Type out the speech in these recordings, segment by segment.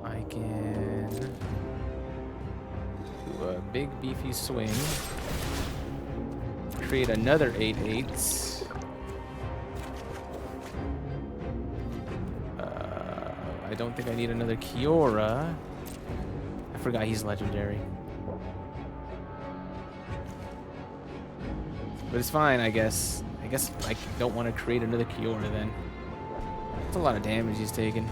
I can do a big beefy swing. Create another 8/8s. I don't think I need another Kiora. I forgot he's legendary. But it's fine, I guess. I guess I don't want to create another Kiora then. That's a lot of damage he's taking.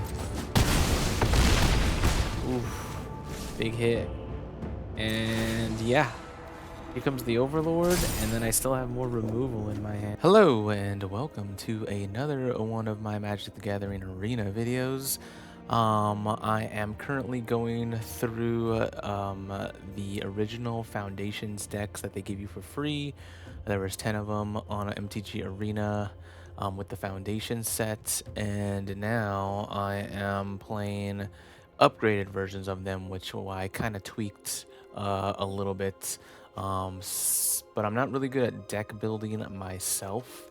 Oof. Big hit. And yeah. Here comes the Overlord, and then I still have more removal in my hand. Hello, and welcome to another one of my Magic the Gathering Arena videos. I am currently going through the original Foundations decks that they give you for free. There was 10 of them on MTG Arena with the Foundation set, and now I am playing upgraded versions of them, which I kind of tweaked a little bit. But I'm not really good at deck building myself.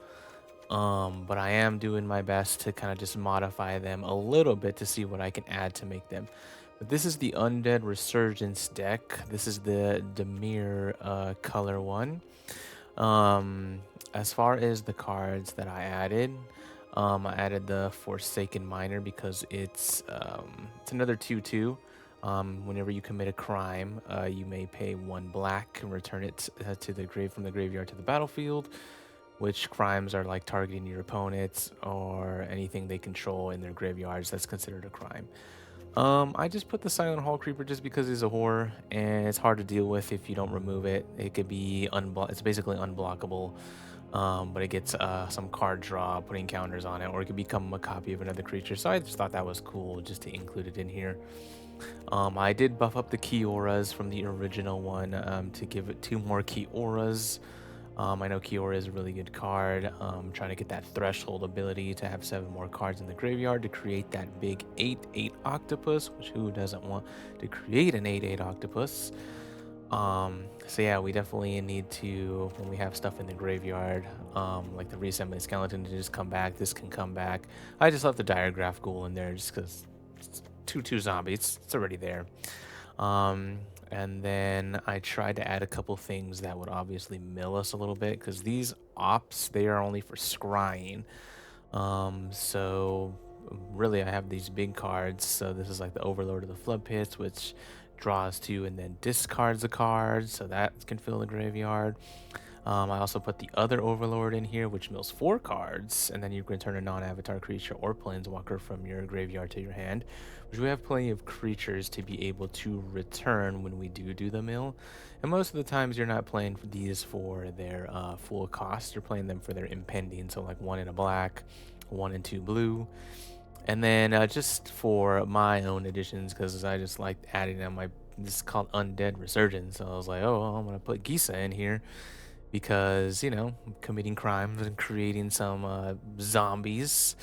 But I am doing my best to kind of just modify them a little bit to see what I can add to make them. But this is the Undead Resurgence deck. This is the Demir color one. As far as the cards that I added the Forsaken Miner because it's another 2/2. Whenever you commit a crime, you may pay 1 black and return it to the from the graveyard to the battlefield. Which crimes are like targeting your opponents or anything they control in their graveyards that's considered a crime. I just put the Silent Hall Creeper just because it's a horror and it's hard to deal with if you don't remove it. It could be it's basically unblockable, but it gets some card draw, putting counters on it, or it could become a copy of another creature. So I just thought that was cool just to include it in here. I did buff up the Kioras from the original one to give it 2 more Kioras. I know Kiora is a really good card. Trying to get that threshold ability to have 7 more cards in the graveyard to create that big 8/8 octopus, which who doesn't want to create an 8/8 octopus? So yeah, we definitely need to, when we have stuff in the graveyard, like the Reassemble Skeleton to just come back, this can come back. I just left the Diagraph Ghoul in there just because it's 2/2 zombie, it's already there. And then I tried to add a couple things that would obviously mill us a little bit because these ops, they are only for scrying. So really I have these big cards. So this is like the Overlord of the Flood Pits, which draws 2 and then discards a card. So that can fill the graveyard. I also put the other Overlord in here, which mills 4 cards, and then you can return a non-avatar creature or planeswalker from your graveyard to your hand, which we have plenty of creatures to be able to return when we do the mill. And most of the times you're not playing these for their full cost, you're playing them for their impending, so like 1 in a black, 1 and 2 blue. And then just for my own additions, because I just like adding them, this is called Undead Resurgence, so I was like, oh, well, I'm going to put Gisa in here. Because, you know, committing crimes and creating some zombies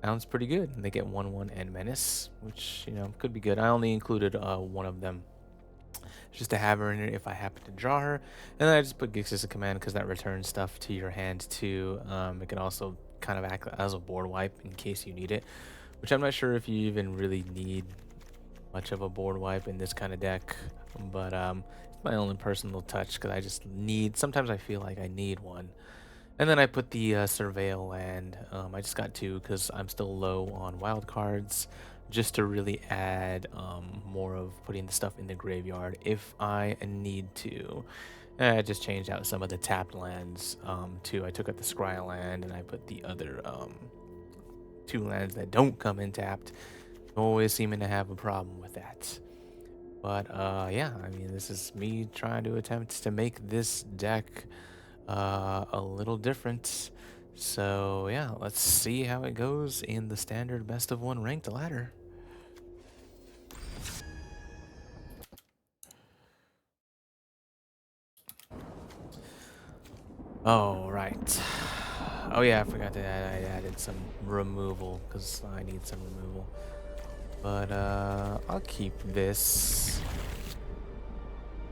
sounds pretty good. They get 1/1 and menace, which, you know, could be good. I only included 1 of them just to have her in here if I happen to draw her. And then I just put Gix as a command because that returns stuff to your hand too. It can also kind of act as a board wipe in case you need it, which I'm not sure if you even really need much of a board wipe in this kind of deck, but it's my only personal touch because I just need, sometimes I feel like I need one. And then I put the Surveil land. I just got 2 because I'm still low on wild cards, just to really add more of putting the stuff in the graveyard if I need to. And I just changed out some of the tapped lands too. I took out the Scry land and I put the other 2 lands that don't come in tapped. Always seeming to have a problem with that. But yeah, I mean, this is me trying to attempt to make this deck a little different. So yeah, let's see how it goes in the standard best of 1 ranked ladder. Oh, right. Oh yeah, I forgot to add, I added some removal because I need some removal. But I'll keep this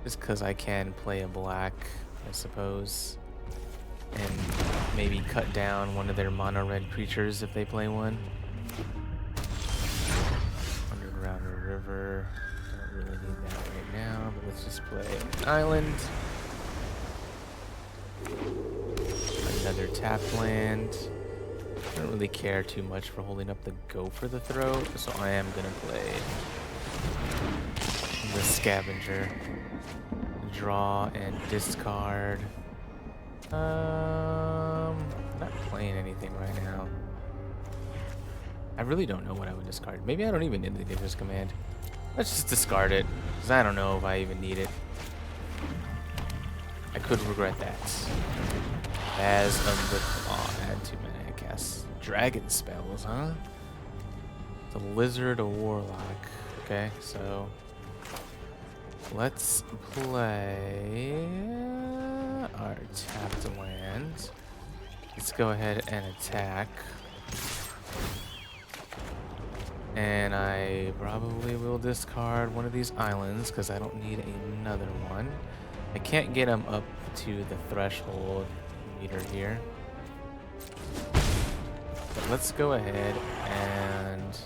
just because I can play a black, I suppose, and maybe cut down one of their mono red creatures if they play one. Underground whatever. Don't really need that right now, but let's just play an island. Another tapped land. I don't really care too much for holding up the go for the throw, so I am gonna play the scavenger. Draw and discard. Not playing anything right now. I really don't know what I would discard. Maybe I don't even need the Givers command. Let's just discard it, because I don't know if I even need it. I could regret that. As of the add 2 mana, cast dragon spells, huh? It's a lizard, a warlock. Okay, so let's play our tapped land. Let's go ahead and attack. And I probably will discard one of these islands because I don't need another one. I can't get them up to the threshold meter here. But let's go ahead and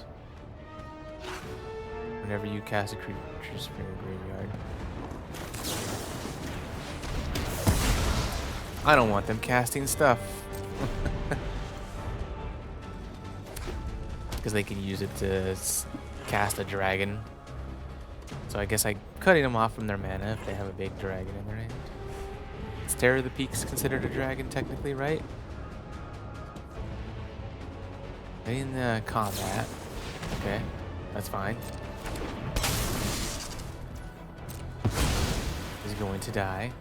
whenever you cast a creature from your graveyard. I don't want them casting stuff. Because they can use it to cast a dragon. So I guess I'm cutting them off from their mana if they have a big dragon in their hand. Is Terror of the Peaks considered a dragon technically, right? In the combat. Okay, that's fine. He's going to die.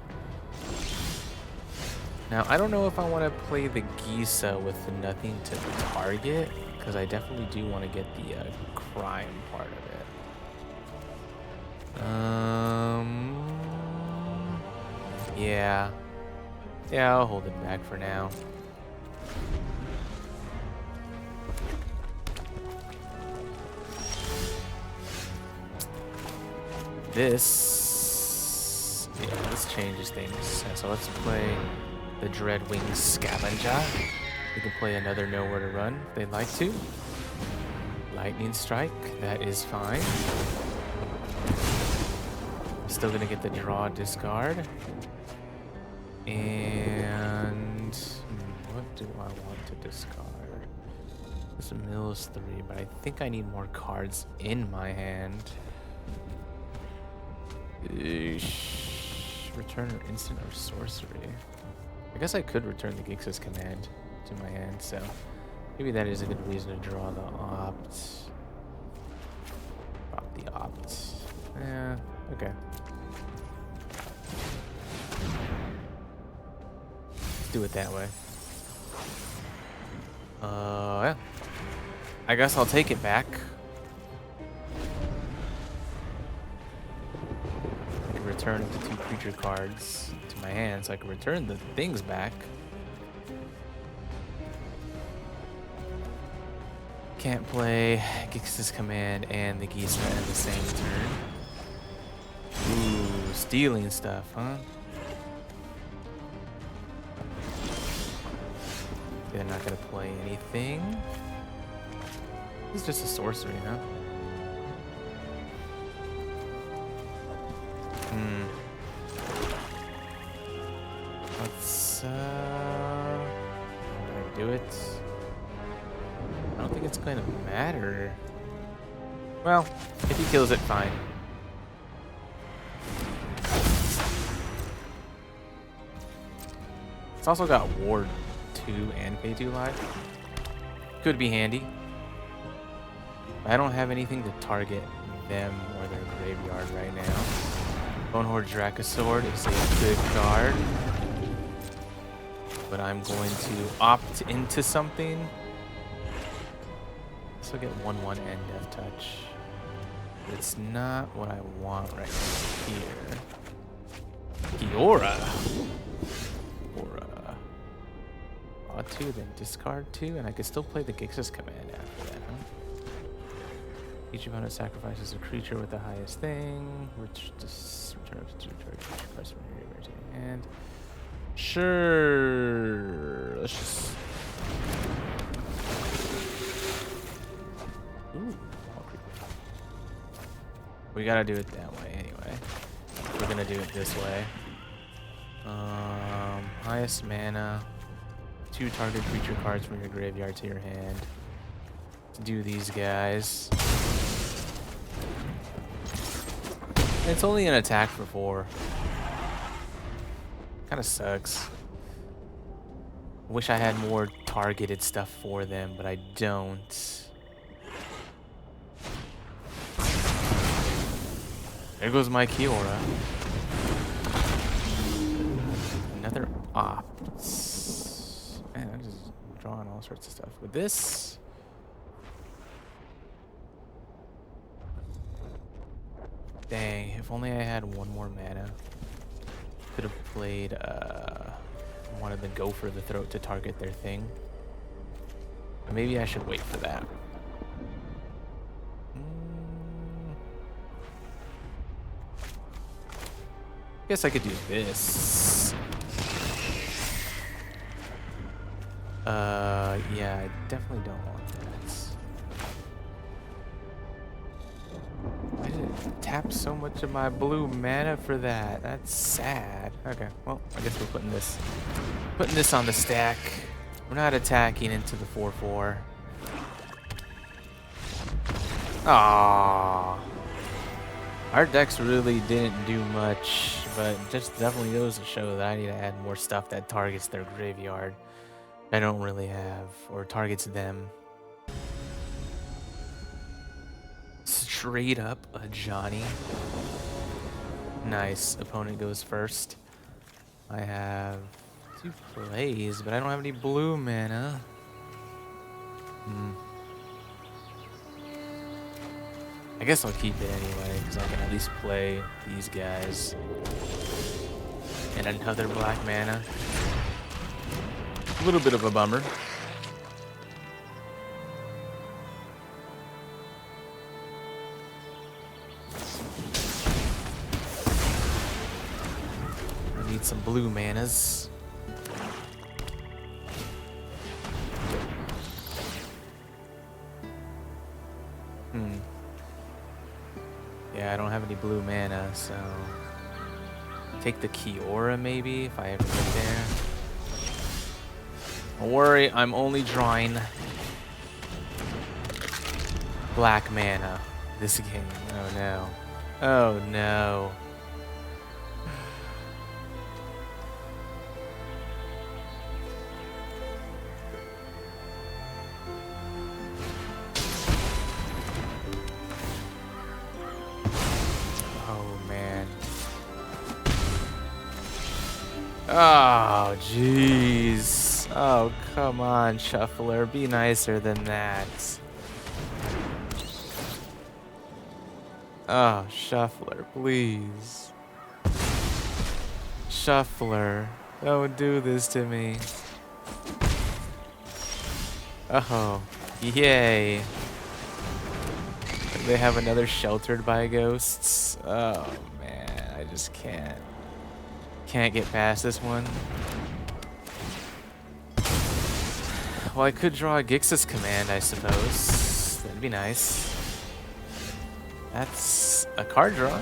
Now, I don't know if I want to play the Gisa with nothing to target, because I definitely do want to get the crime part of it. Yeah. Yeah, I'll hold it back for now. This changes things. So let's play the Dreadwing Scavenger. We can play another Nowhere to Run if they'd like to. Lightning Strike, that is fine. Still gonna get the draw discard. And what do I want to discard? This mills 3, but I think I need more cards in my hand. Return an instant or sorcery. I guess I could return the Gix's command to my hand, so maybe that is a good reason to draw the opt. Drop the opt. Yeah, okay. Let's do it that way. Yeah. I guess I'll take it back. I can return the 2 creature cards to my hand, so I can return the things back. Can't play Gix's command and the Gisa at the same turn. Ooh, stealing stuff, huh? They're not gonna play anything. It's just a sorcery, huh? Let's do it. I don't think it's going to matter. Well, if he kills it, fine. It's also got Ward 2 and Pay 2 life. Could be handy. I don't have anything to target them or their graveyard right now. Bonehorde Dracosaur is a good card. But I'm going to opt into something. So get 1/1 and Death Touch. But it's not what I want right here. Kiora. Draw 2, then discard 2, and I can still play the Gix's command after that, huh? Each opponent sacrifices a creature with the highest thing. Return up to 2 creature cards from your graveyard to your hand. Sure. Let's just. Ooh, wall creeper. We gotta do it that way anyway. We're gonna do it this way. Highest mana. 2 target creature cards from your graveyard to your hand. To do these guys. It's only an attack for 4. Kinda sucks. Wish I had more targeted stuff for them, but I don't. There goes my Kiora. Another ops. Man, I'm just drawing all sorts of stuff. With this... Dang, if only I had 1 more mana. Could have played, wanted to go for the throat to target their thing. But maybe I should wait for that. Guess I could do this. Yeah, I definitely don't want that. I didn't tap so much of my blue mana for that. That's sad. Okay, well, I guess we're putting this on the stack. We're not attacking into the 4/4. Aww. Our decks really didn't do much, but just definitely goes to show that I need to add more stuff that targets their graveyard. I don't really have, or targets them. Straight up a Johnny. Nice. Opponent goes first. I have 2 plays, but I don't have any blue mana. I guess I'll keep it anyway, because I can at least play these guys. And another black mana. A little bit of a bummer. I need some blue manas. Yeah, I don't have any blue mana, so... Take the Kiora, maybe, if I ever get there. Don't worry, I'm only drawing black mana this game. Oh no. Oh no. Oh, jeez. Oh, come on, Shuffler. Be nicer than that. Oh, Shuffler, please. Shuffler, don't do this to me. Oh, yay. They have another Sheltered by Ghosts. Oh, man, I just can't get past this one. Well, I could draw a Gix's Command, I suppose. That'd be nice. That's a card draw.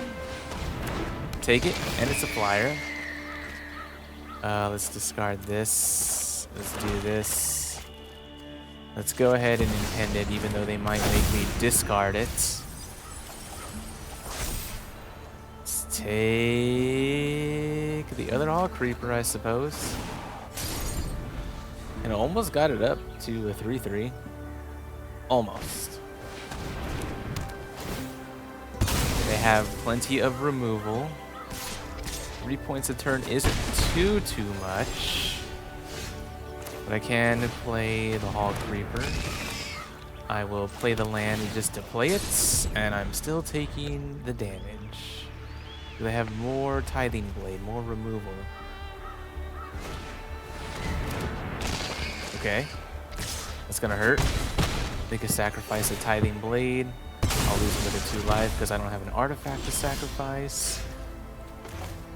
Take it, and it's a flyer. Let's discard this. Let's do this. Let's go ahead and intend it, even though they might make me discard it. Take the other Hall Creeper, I suppose. And almost got it up to a 3/3. Almost. They have plenty of removal. 3 points a turn isn't too much. But I can play the Hall Creeper. I will play the land just to play it, and I'm still taking the damage. They have more Tithing Blade, more removal. Okay. That's gonna hurt. They could sacrifice a Tithing Blade. I'll lose another 2 life because I don't have an artifact to sacrifice.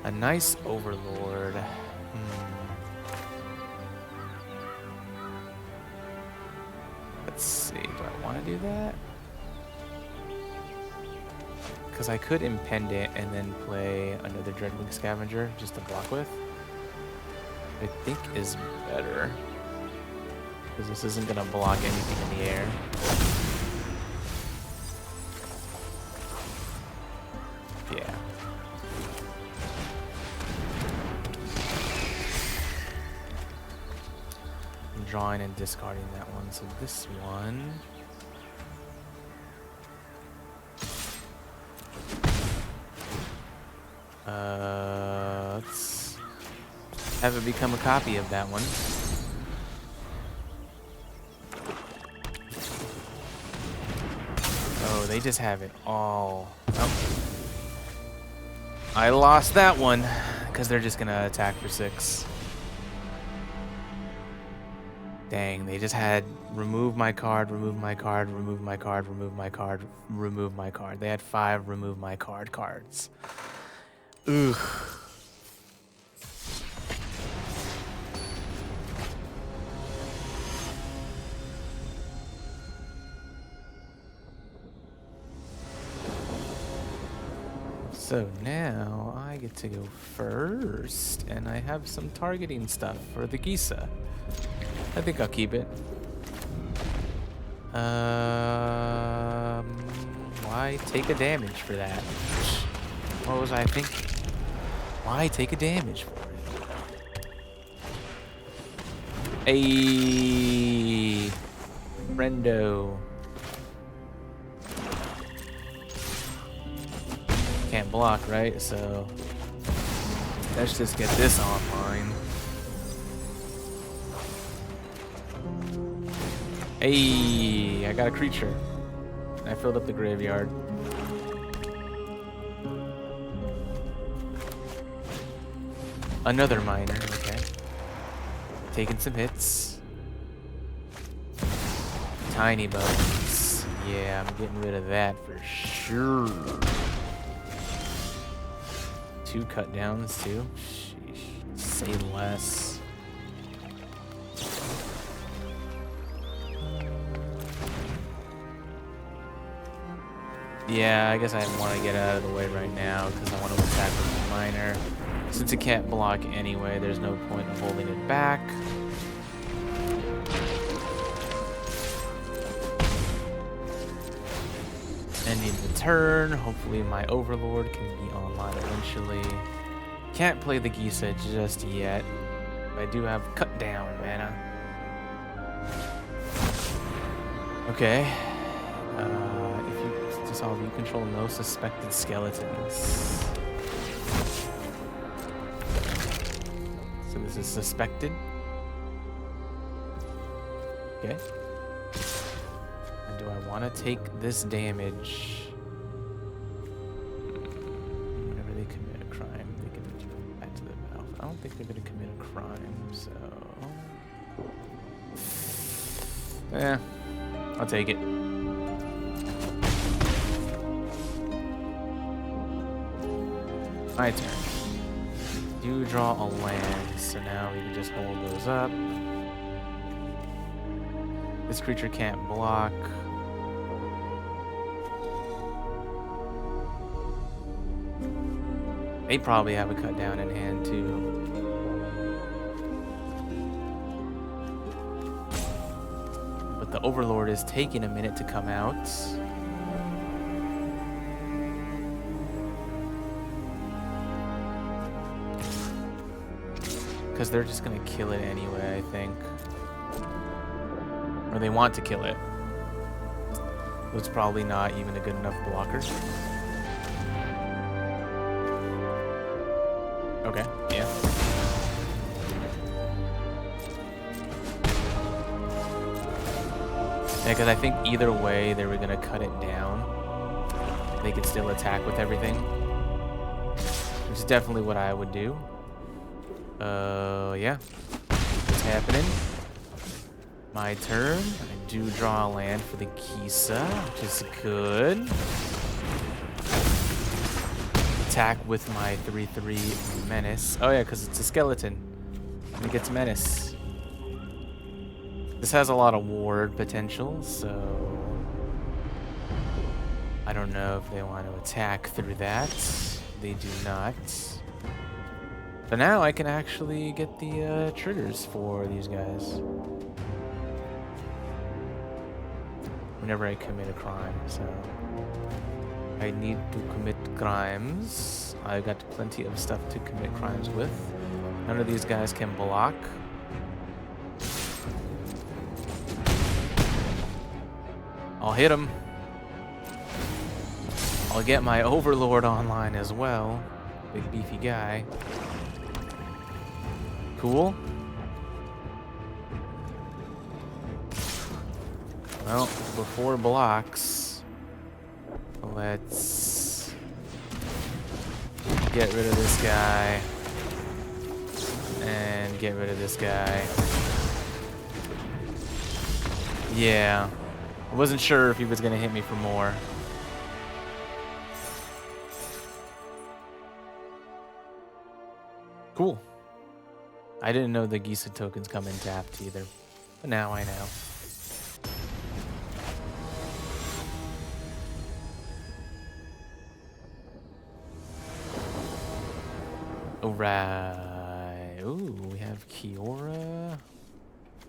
A nice Overlord. Let's see, do I want to do that? because I could impend it and then play another Dreadwing Scavenger just to block with. I think is better. Because this isn't going to block anything in the air. Yeah. I'm drawing and discarding that one. So this one... let's have it become a copy of that one. Oh, they just have it all. Oh. I lost that one because they're just gonna attack for 6. Dang, they just had remove my card, remove my card, remove my card, remove my card, remove my card. They had 5 remove my card cards. Ugh. So now I get to go first, and I have some targeting stuff for the Gisa. I think I'll keep it. Why take a damage for that? What was I thinking? Why take a damage for it? Ayy, friendo. Can't block, right? So let's just get this online. Hey, I got a creature. I filled up the graveyard. Another miner, okay. Taking some hits. Tiny bones. Yeah, I'm getting rid of that for sure. 2 cut downs too. Sheesh. Say less. Yeah, I guess I want to get out of the way right now because I want to attack with the miner. Since it can't block anyway, there's no point in holding it back. Ending the turn. Hopefully my Overlord can be online eventually. Can't play the Gisa just yet. But I do have cut down mana. Okay. If you dissolve, you control no suspected skeletons. So this is suspected. Okay. And do I want to take this damage? Whenever they commit a crime, they can return back to the battlefield. I don't think they're going to commit a crime, so... yeah, I'll take it. My turn. Do draw a land, so now we can just hold those up. This creature can't block. They probably have a cut down in hand too. But the Overlord is taking a minute to come out. Because they're just going to kill it anyway, I think. Or they want to kill it. It's probably not even a good enough blocker. Okay, yeah. Yeah, because I think either way they were going to cut it down. They could still attack with everything. Which is definitely what I would do. Yeah. What's happening? My turn. I do draw a land for the Gisa, which is good. Attack with my 3/3 menace. Oh yeah, because it's a skeleton. And it gets menace. This has a lot of ward potential, so... I don't know if they want to attack through that. They do not. But now I can actually get the triggers for these guys whenever I commit a crime. So I need to commit crimes. I got plenty of stuff to commit crimes with. None of these guys can block. I'll hit him. I'll get my Overlord online as well. Big beefy guy. Cool. Well, before blocks, let's get rid of this guy and get rid of this guy. Yeah, I wasn't sure if he was gonna hit me for more. Cool. I didn't know the Gisa tokens come in tapped either, but now I know. Alright. Ooh, we have Kiora.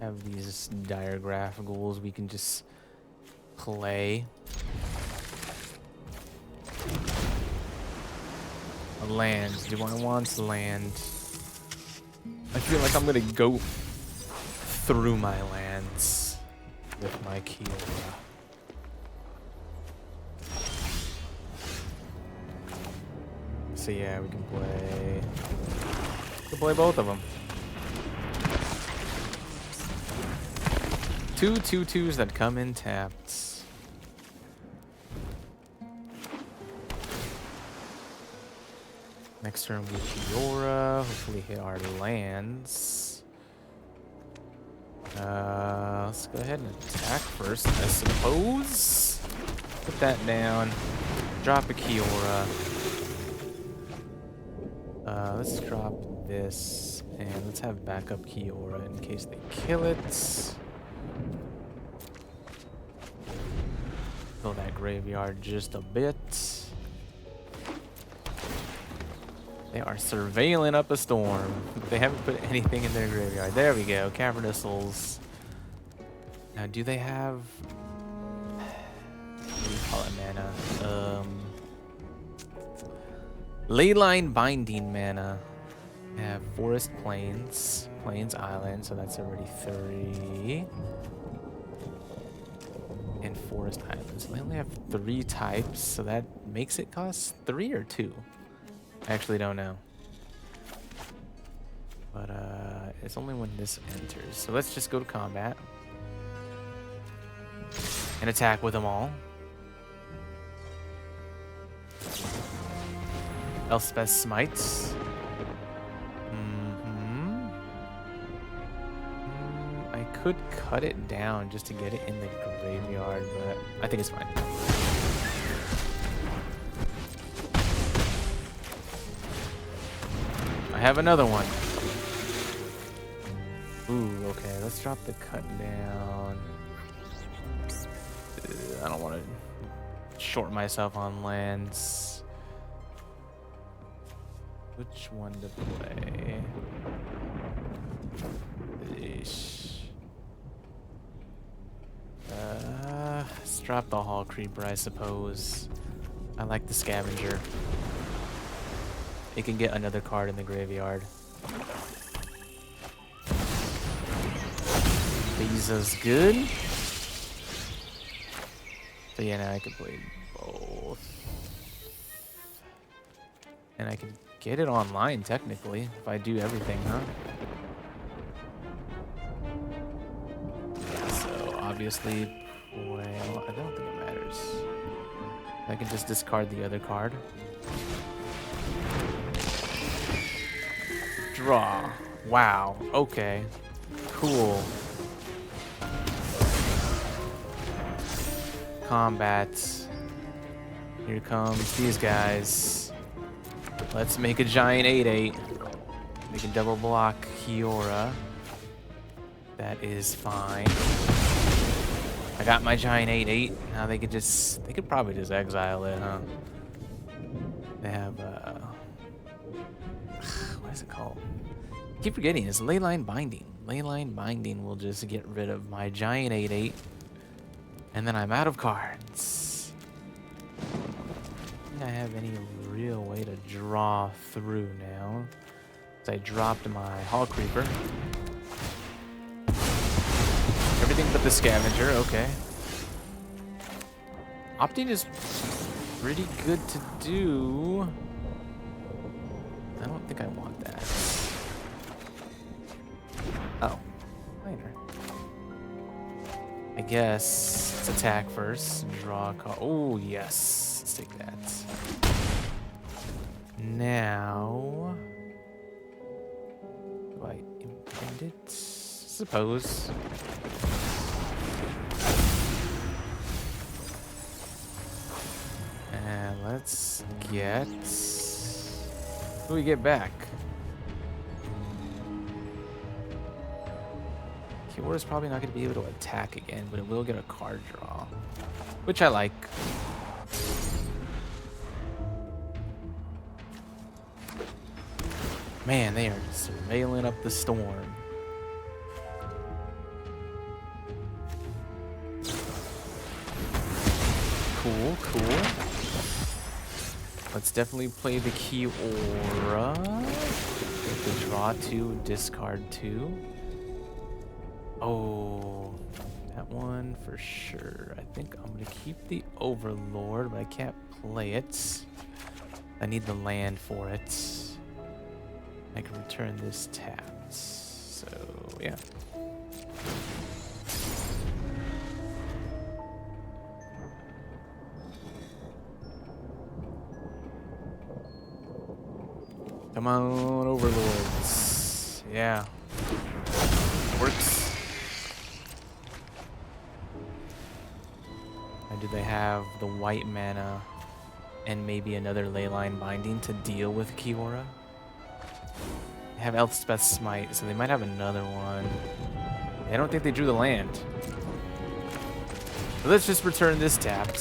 Have these diagraph ghouls we can just play. Land. Do I want land? I feel like I'm gonna go through my lands with my Kiora. So yeah, we can play both of them. 2 2/2s that come in tapped. Next turn we Kiora. Hopefully hit our lands. Let's go ahead and attack first, I suppose. Put that down. Drop a Kiora. Let's drop this, and let's have backup Kiora in case they kill it. Fill that graveyard just a bit. They are surveilling up a storm. They haven't put anything in their graveyard. There we go, Cavernous. Now, do they have... what do you call it, mana? Leyline Binding mana. I have Forest Plains, Plains Island, so that's already 3. And Forest Islands. So they only have 3 types, so that makes it cost 3 or 2. I actually don't know. But it's only when this enters. So let's just go to combat. And attack with them all. Elspeth Smites. I could cut it down just to get it in the graveyard, but I think it's fine. I have another one. Ooh, okay, let's drop the cut down. I don't want to short myself on lands. Which one to play? Let's drop the Hall Creeper, I suppose. I like the Scavenger. It can get another card in the graveyard. Lisa's good. So yeah, now I can play both. And I can get it online, technically, if I do everything, huh? Yeah, so obviously, well, I don't think it matters. I can just discard the other card. Draw. Wow. Okay. Cool. Combat. Here comes these guys. Let's make a giant 8/8. We can double block Kiora. That is fine. I got my giant 8/8. Now they could probably just exile it, huh? They have what is it called? I keep forgetting. It's Leyline Binding. Leyline Binding will just get rid of my giant 8/8, and then I'm out of cards. I don't think I have any real way to draw through now. So I dropped my Hall Creeper. Everything but the Scavenger, okay. Opting is pretty good to do. I don't think I want that. Oh, minor. I guess let's attack first. Draw a card. Oh, yes. Let's take that. Now, do I impend it? Suppose. And let's get... What do we get back? Kyora's probably not going to be able to attack again, but it will get a card draw, which I like. Man, they are surveilling up the storm. Cool, cool. Let's definitely play the Kiora. Get the draw 2, discard 2. Oh, that one for sure. I think I'm gonna keep the Overlord, but I can't play it. I need the land for it. I can return this tapped. So yeah. Come on, Overlords. Yeah. Works. And do they have the white mana and maybe another Leyline Binding to deal with Kiora? They have Elspeth's Smite, so they might have another one. I don't think they drew the land. But let's just return this tapped.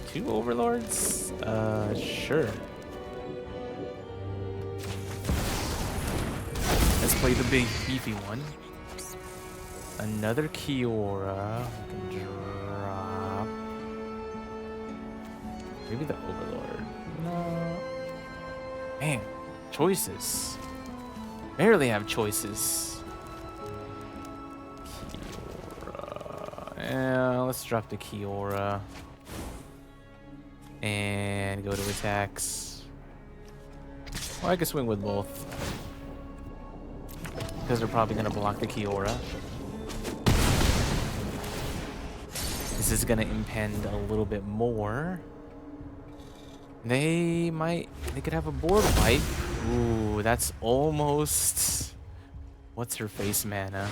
2 Overlords? Sure. Let's play the big beefy one. Another Kiora. We can drop. Maybe the Overlord. No. Man, choices. Barely have choices. Kiora. Yeah, let's drop the Kiora. And go to attacks. Well, I can swing with both. Because they're probably going to block the Kiora. This is going to impend a little bit more. They could have a board wipe. Ooh, that's almost... What's her face mana?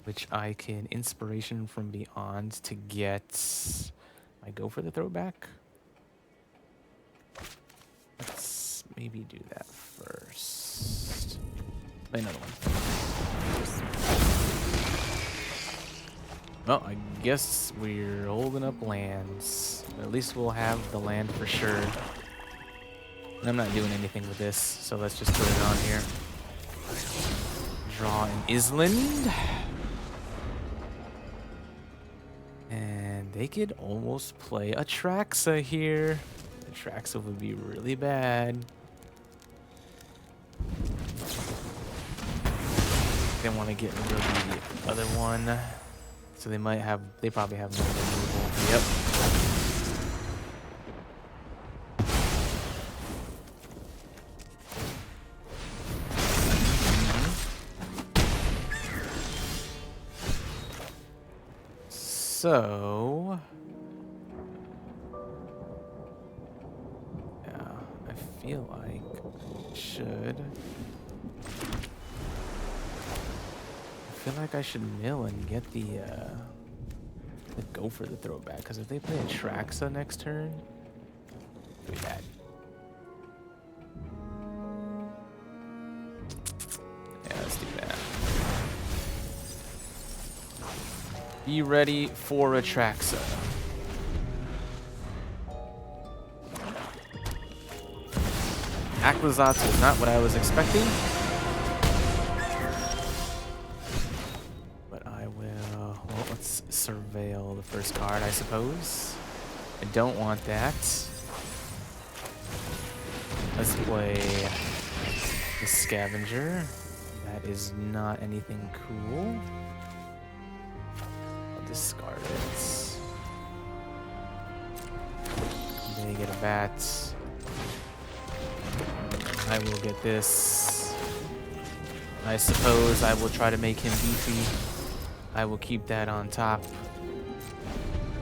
Which I can Inspiration from Beyond to get... I go for the throwback? Let's maybe do that first. Play another one. Well, I guess we're holding up lands. At least we'll have the land for sure. And I'm not doing anything with this, so let's just put it on here. Draw an Island. And they could almost play a Traxa here. Traxa would be really bad. They want to get rid of the other one. So they probably have no removal. Yep. So... I feel like I should mill and get the go for the throwback, because if they play a Traxa next turn, it'll be bad. Be ready for Atraxa. Aquazotz was not what I was expecting. But I will... Well, let's surveil the first card, I suppose. I don't want that. Let's play the Scavenger. That is not anything cool. I'll discard it. They get a bat. I will get this. I suppose I will try to make him beefy. I will keep that on top.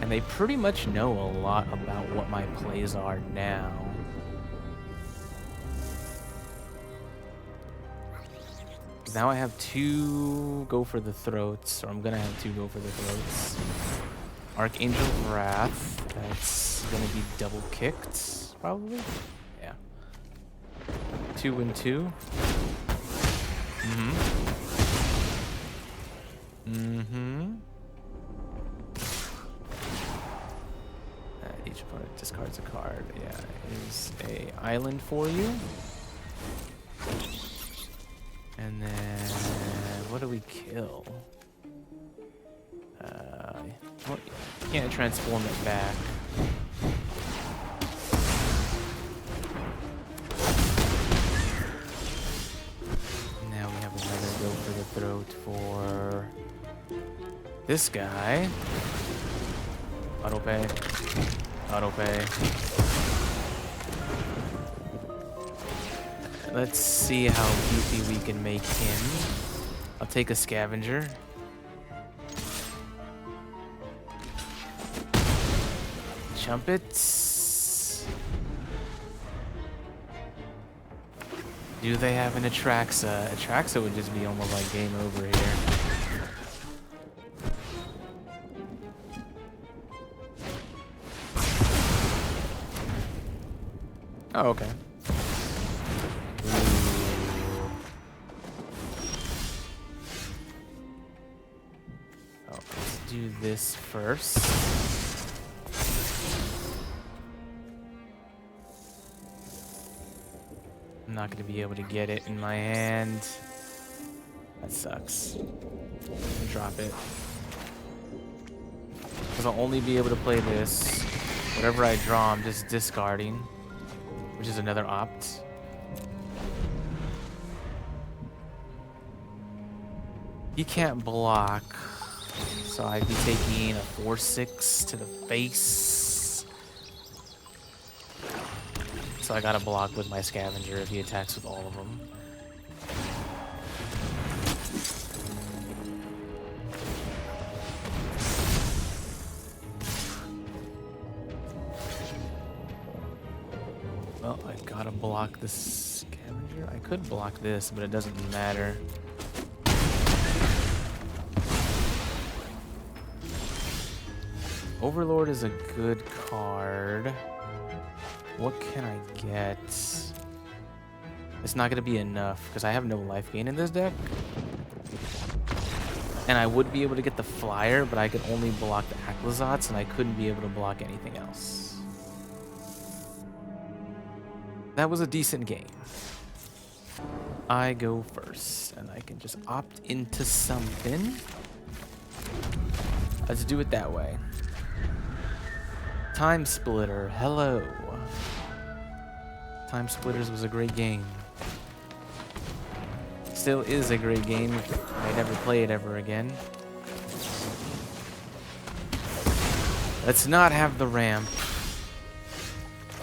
And they pretty much know a lot about what my plays are now. Now I have 2 go for the throats, or I'm gonna have 2 go for the throats. Archangel Wrath, that's gonna be double kicked, probably? Yeah. 2 and 2. Each opponent discards a card. Yeah, is a island for you. And then, what do we kill? Well, you can't transform it back. Now we have another go for the throat for this guy. Auto pay. Auto pay. Let's see how beefy we can make him. I'll take a Scavenger. Chumpets. Do they have an Atraxa? Atraxa would just be almost like game over here. Oh, okay. Oh, let's do this first. I'm not going to be able to get it in my hand. That sucks. Drop it. Because I'll only be able to play this. Whatever I draw, I'm just discarding. Which is another opt. He can't block. So I'd be taking a 4/6 to the face. So I gotta block with my Scavenger if he attacks with all of them. Well, I gotta block the Scavenger. I could block this, but it doesn't matter. Overlord is a good card. What can I get? It's not gonna be enough because I have no life gain in this deck. And I would be able to get the flyer, but I could only block the Aquazotz and I couldn't be able to block anything else. That was a decent game. I go first and I can just opt into something. Let's do it that way. Time Splitter, hello. Time Splitters was a great game. Still is a great game. I never play it ever again. Let's not have the ramp.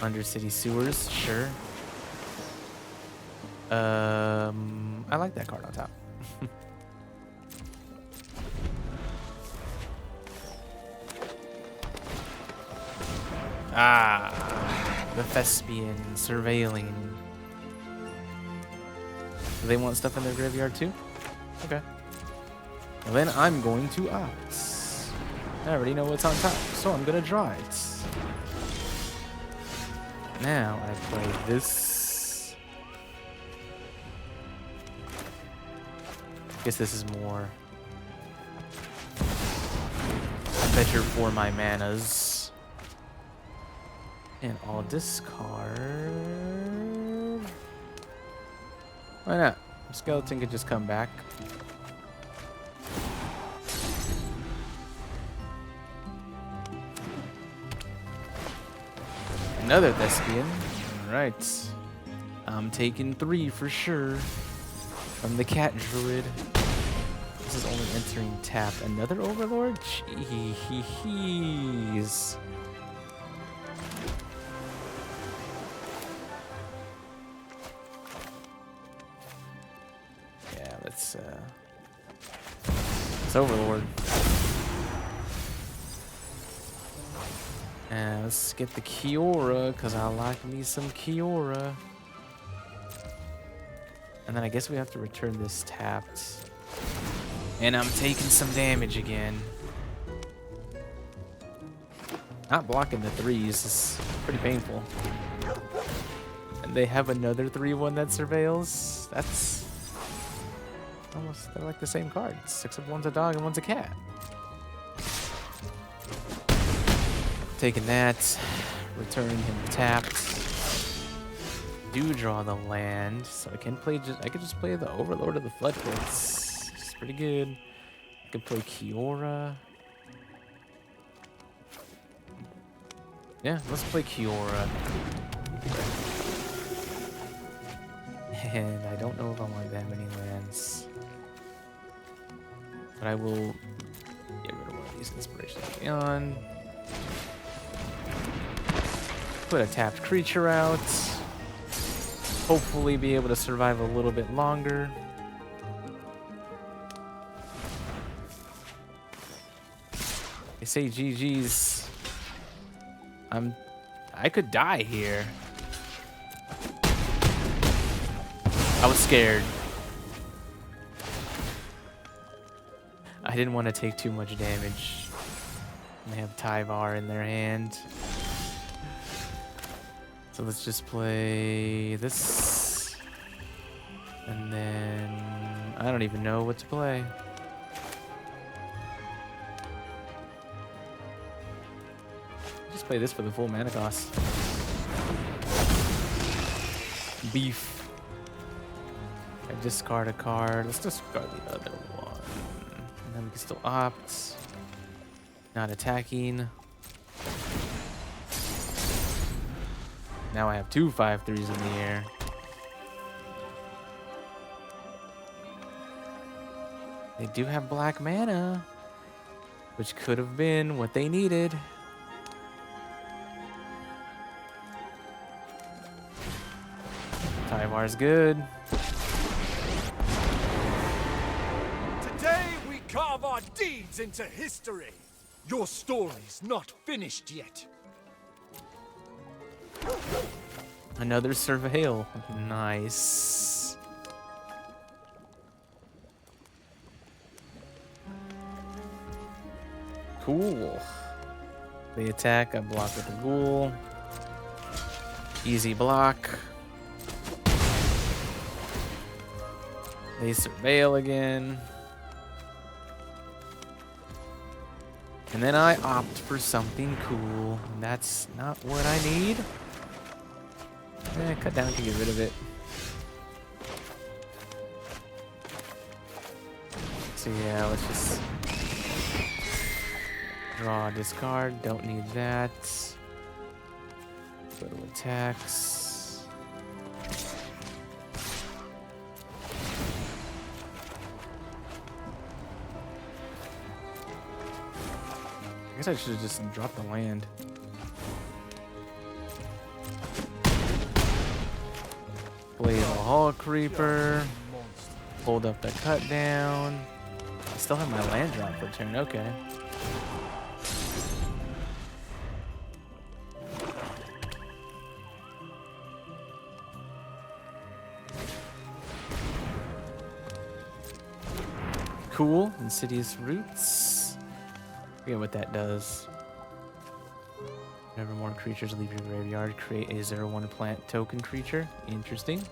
Undercity Sewers, sure. I like that card on top. The Thespian surveilling. Do they want stuff in their graveyard too? Okay. Well, then I'm going to opt. I already know what's on top, so I'm gonna draw it. Now I play this. Guess this is more. fetcher for my manas. And I'll discard. Why not? Skeleton could just come back. Another Thespian. Alright. I'm taking 3 for sure. From the cat druid. This is only entering tap. Another overlord? Jeez. Yeah, let's overlord. And let's get the Kiora, because I like me some Kiora. And then I guess we have to return this tapped. And I'm taking some damage again. Not blocking the 3s is pretty painful. And they have another 3/1 that surveils. That's almost, they're like the same cards. 6 of one's a dog and one's a cat. Taking that, returning him tapped. Do draw the land, so I can play I could just play the Overlord of the Floodgates. It's pretty good. I could play Kiora. Yeah, let's play Kiora. And I don't know if I want that many lands. But I will get rid of one of these Inspiration Beyond. Put a tapped creature out. Hopefully be able to survive a little bit longer. They say GG's. I could die here. I was scared. I didn't want to take too much damage. They have Tyvar in their hand. So let's just play this. And then I don't even know what to play. Just play this for the full mana cost. Beef. I discard a card. Let's discard the other one. And then we can still opt. Not attacking. Now I have 2 5/3s in the air. They do have black mana, which could have been what they needed. Tyvar's good. Today we carve our deeds into history. Your story's not finished yet. Another Surveil. Nice. Cool. They attack, I block with the ghoul. Easy block. They surveil again. And then I opt for something cool. And that's not what I need. Cut down to get rid of it. So yeah, let's just draw, discard. Don't need that. Go to attacks. I guess I should have just dropped the land. Blade of a Hall Creeper. Hold up the cut down. I still have my land drop for turn. Okay. Cool. Insidious Roots. Forget what that does. Whenever more creatures leave your graveyard, create a 0/1 plant token creature. Interesting.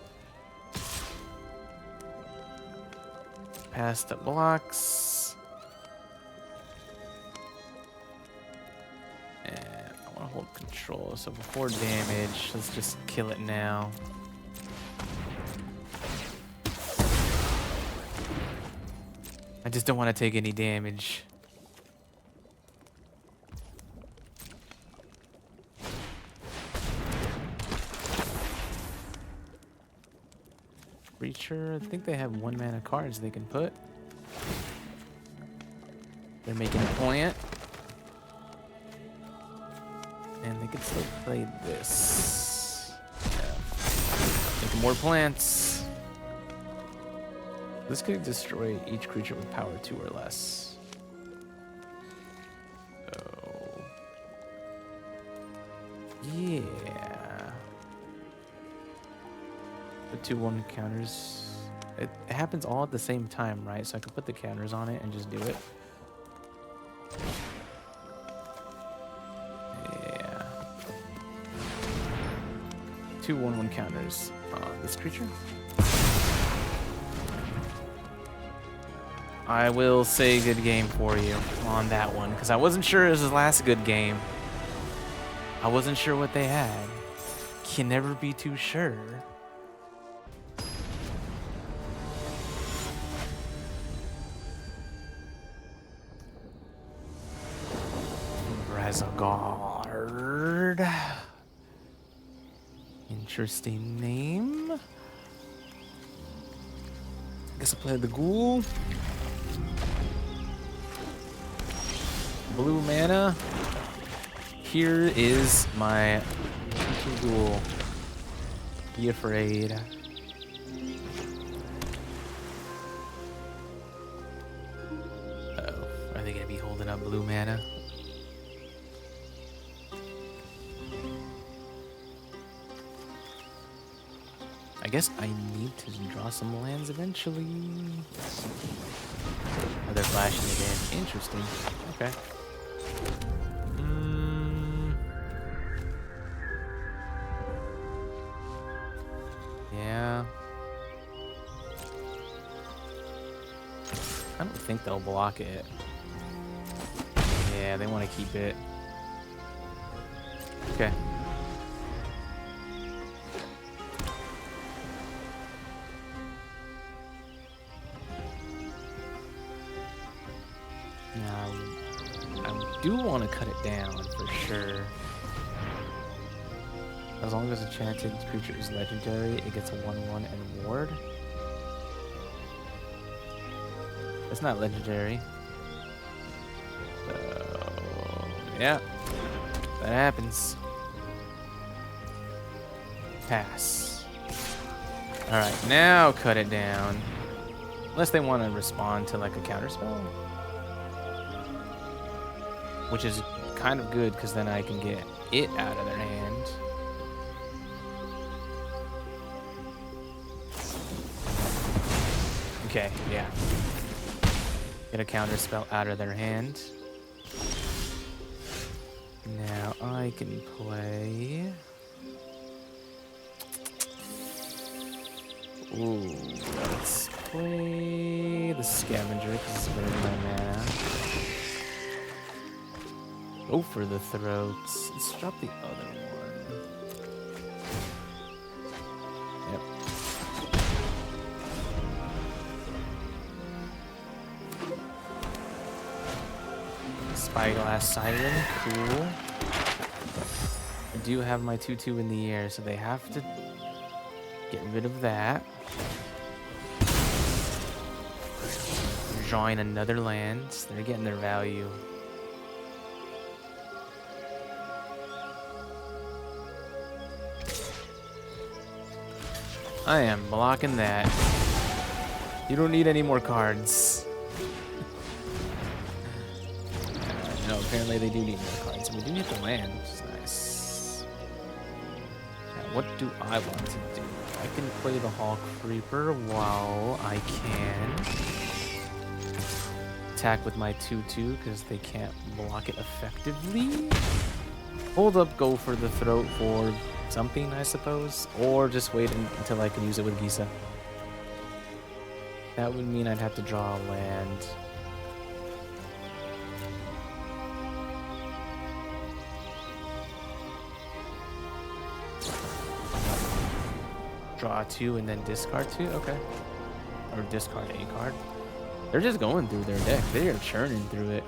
Pass the blocks. hold control. So before damage, let's just kill it now. I just don't want to take any damage. Reacher, I think they have 1 mana cards they can put. They're making a plant. And they can still play this. Yeah. Making more plants. This could destroy each creature with power 2 or less. So, yeah. The 2/1 counters. It happens all at the same time, right? So I can put the counters on it and just do it. Yeah. 2/1/1 counters on this creature. I will say good game for you on that one, because I wasn't sure it was his last good game. I wasn't sure what they had. Can never be too sure. Guard. Interesting name. I guess I'll play the ghoul. Blue mana. Here is my ghoul. Be afraid. Uh-oh. Are they gonna be holding up blue mana? I guess I need to draw some lands eventually. Oh, they're flashing again. Interesting. Okay. Yeah. I don't think they'll block it. Yeah, they want to keep it. Okay. Now, I do want to cut it down for sure. As long as a enchanted creature is legendary, it gets a 1/1 and ward. It's not legendary. So, yeah. That happens. Pass. Alright, now cut it down. Unless they want to respond to like a counterspell. Which is kind of good, because then I can get it out of their hand. Okay, yeah. Get a counterspell out of their hand. Now I can play... Ooh, let's play the Scavenger, because it's better than my mana. Go for the throats. Let's drop the other one. Yep. Spyglass Siren, cool. I do have my 2/2 in the air, so they have to get rid of that. Drawing another land. They're getting their value. I am blocking that. You don't need any more cards. No, apparently they do need more cards. We do need the land, which is nice. Now, what do I want to do? I can play the Hawk Creeper while I can attack with my 2/2, because they can't block it effectively. Hold up, go for the throat for something, I suppose, or just wait until I can use it with Gisa. That would mean I'd have to draw a land. draw 2 and then discard 2. Okay. Or discard a card. They're just going through their deck. They are churning through it.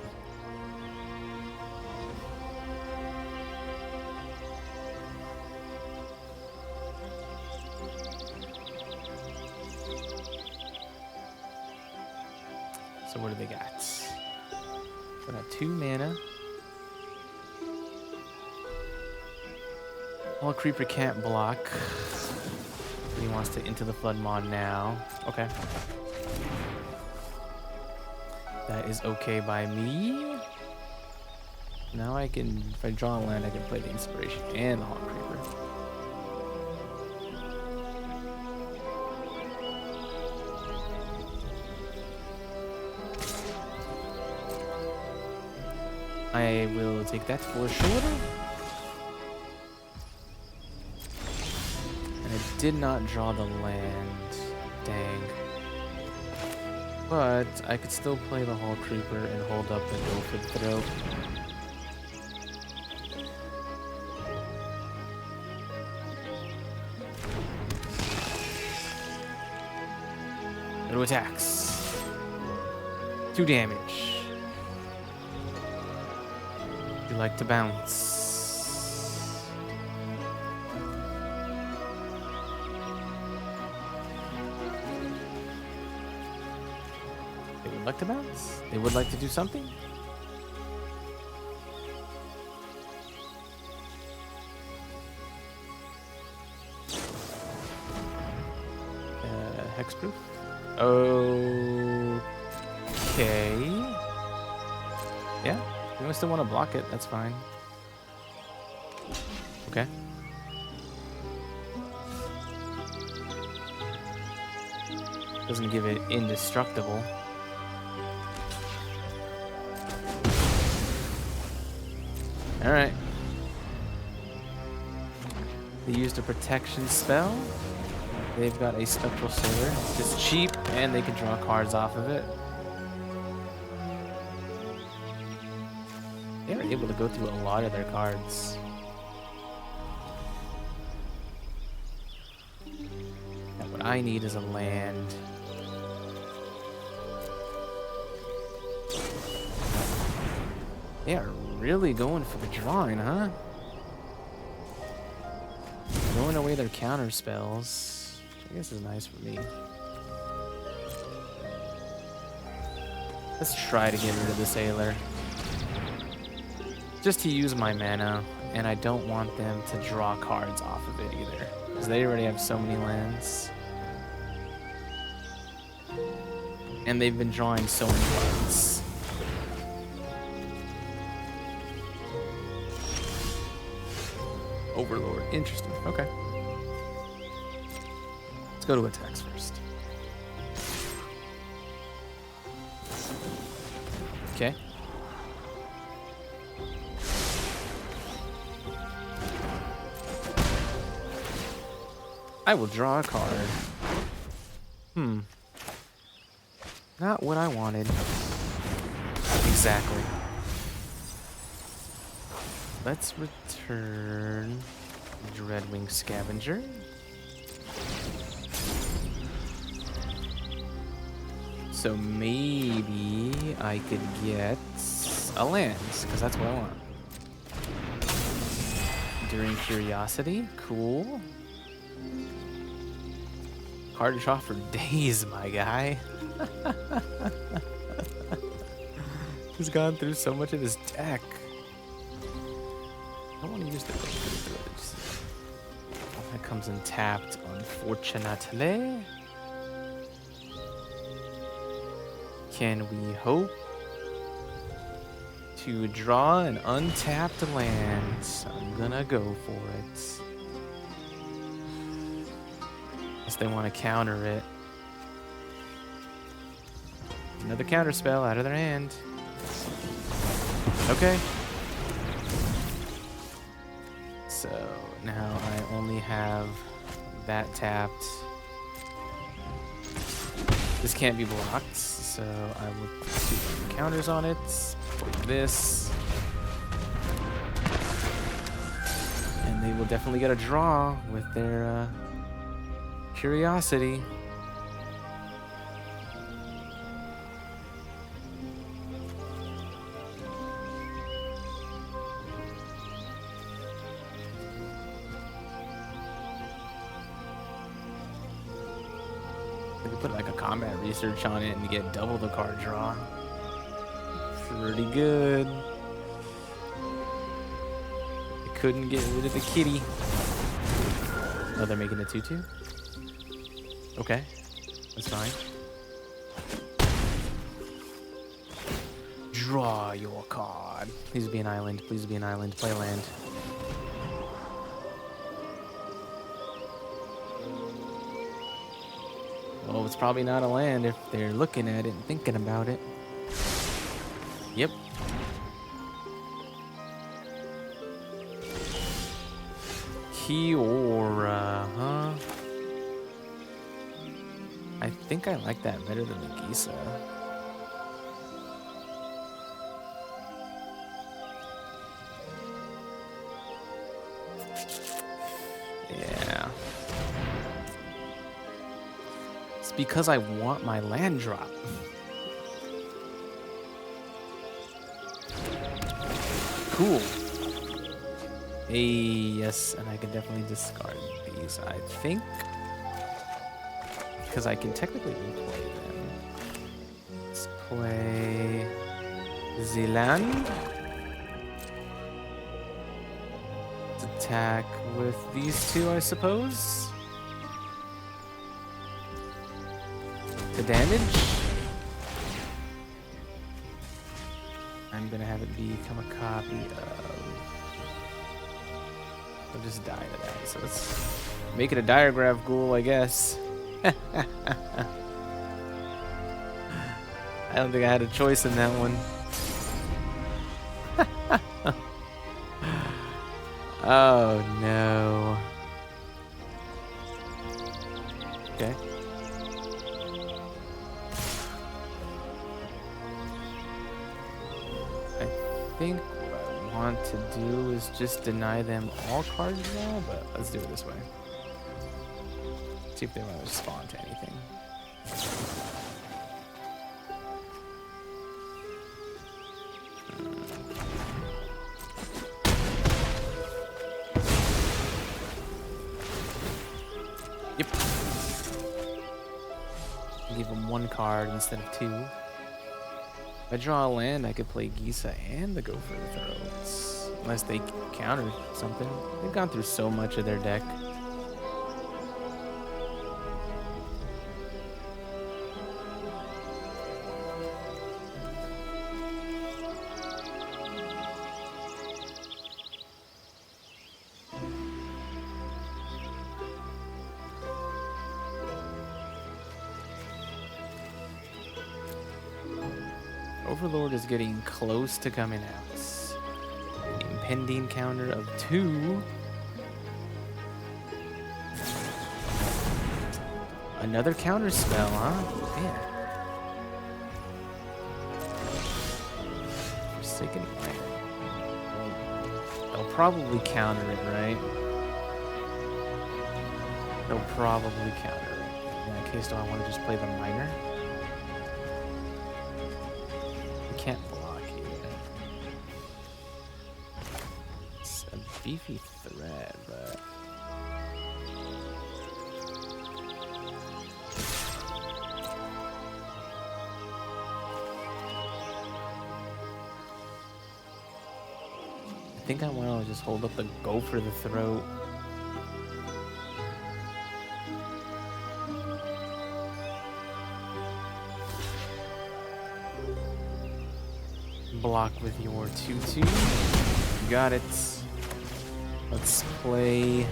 So what do they got? They got 2 mana. All creeper can't block. He wants to into the flood mod now. Okay. That is okay by me. Now I can, if I draw a land, I can play the inspiration and the Hall Creeper. I will take that for sure. And I did not draw the land. Dang. But I could still play the Hall Creeper and hold up the go for the throw. Go to attacks. 2 damage. You like to bounce. They would like to bounce? They would like to do something? Hexproof? Okay. Yeah. You still want to block it, that's fine. Okay. Doesn't give it indestructible. Alright. They used a protection spell. They've got a Spectral Sailor. It's cheap, and they can draw cards off of it. They were able to go through a lot of their cards. Now, what I need is a land. They are really going for the drawing, huh? Throwing away their counter spells. I guess is nice for me. Let's try to get rid of the Sailor. Just to use my mana, and I don't want them to draw cards off of it either, because they already have so many lands. And they've been drawing so many cards. Overlord, interesting, okay. Let's go to attacks first. Okay. I will draw a card. Not what I wanted. Exactly. Let's return Dreadwing Scavenger. So maybe I could get a land, because that's what I want. During Curiosity, cool. Card to draw for days, my guy. He's gone through so much of his deck. I don't want to use the village. That comes in tapped, unfortunately. Can we hope to draw an untapped land? I'm gonna go for it. Unless they want to counter it. Another counter spell out of their hand. Okay. So now I only have that tapped. This can't be blocked, so I will put counters on it. Play this. And they will definitely get a draw with their curiosity. We could put like a combat research on it and get double the card draw. Pretty good. I couldn't get rid of the kitty. Oh, they're making a 2/2? Okay, that's fine. Draw your card. Please be an island. Please be an island. Play land. Well, it's probably not a land if they're looking at it and thinking about it. Yep. Kiora, huh? I think I like that better than the Gisa. Yeah. It's because I want my land drop. Cool. Hey, yes, and I can definitely discard these, I think. Because I can technically replay them. Let's play Zealand. Let's attack with these two, I suppose. To damage. I'm gonna have it become a copy of. I'll just die to that. So let's make it a diagraph ghoul, I guess. I don't think I had a choice in that one. Oh no. Okay. I think what I want to do is just deny them all cards now, but let's do it this way. See if they want to respond to anything. Yep. Give them one card instead of two. If I draw a land, I could play Gisa and the Go for the Throats. Unless they counter something. They've gone through so much of their deck. Overlord is getting close to coming out. An impending counter of 2. Another counter spell, huh? Man. Forsaken Land. Well, they'll probably counter it, right? They'll probably counter it. In that case, do I want to just play the minor? Can't block here. It's a beefy threat, but I think I want to just hold up the Go for the Throat. Block with your 2/2. Got it. Let's play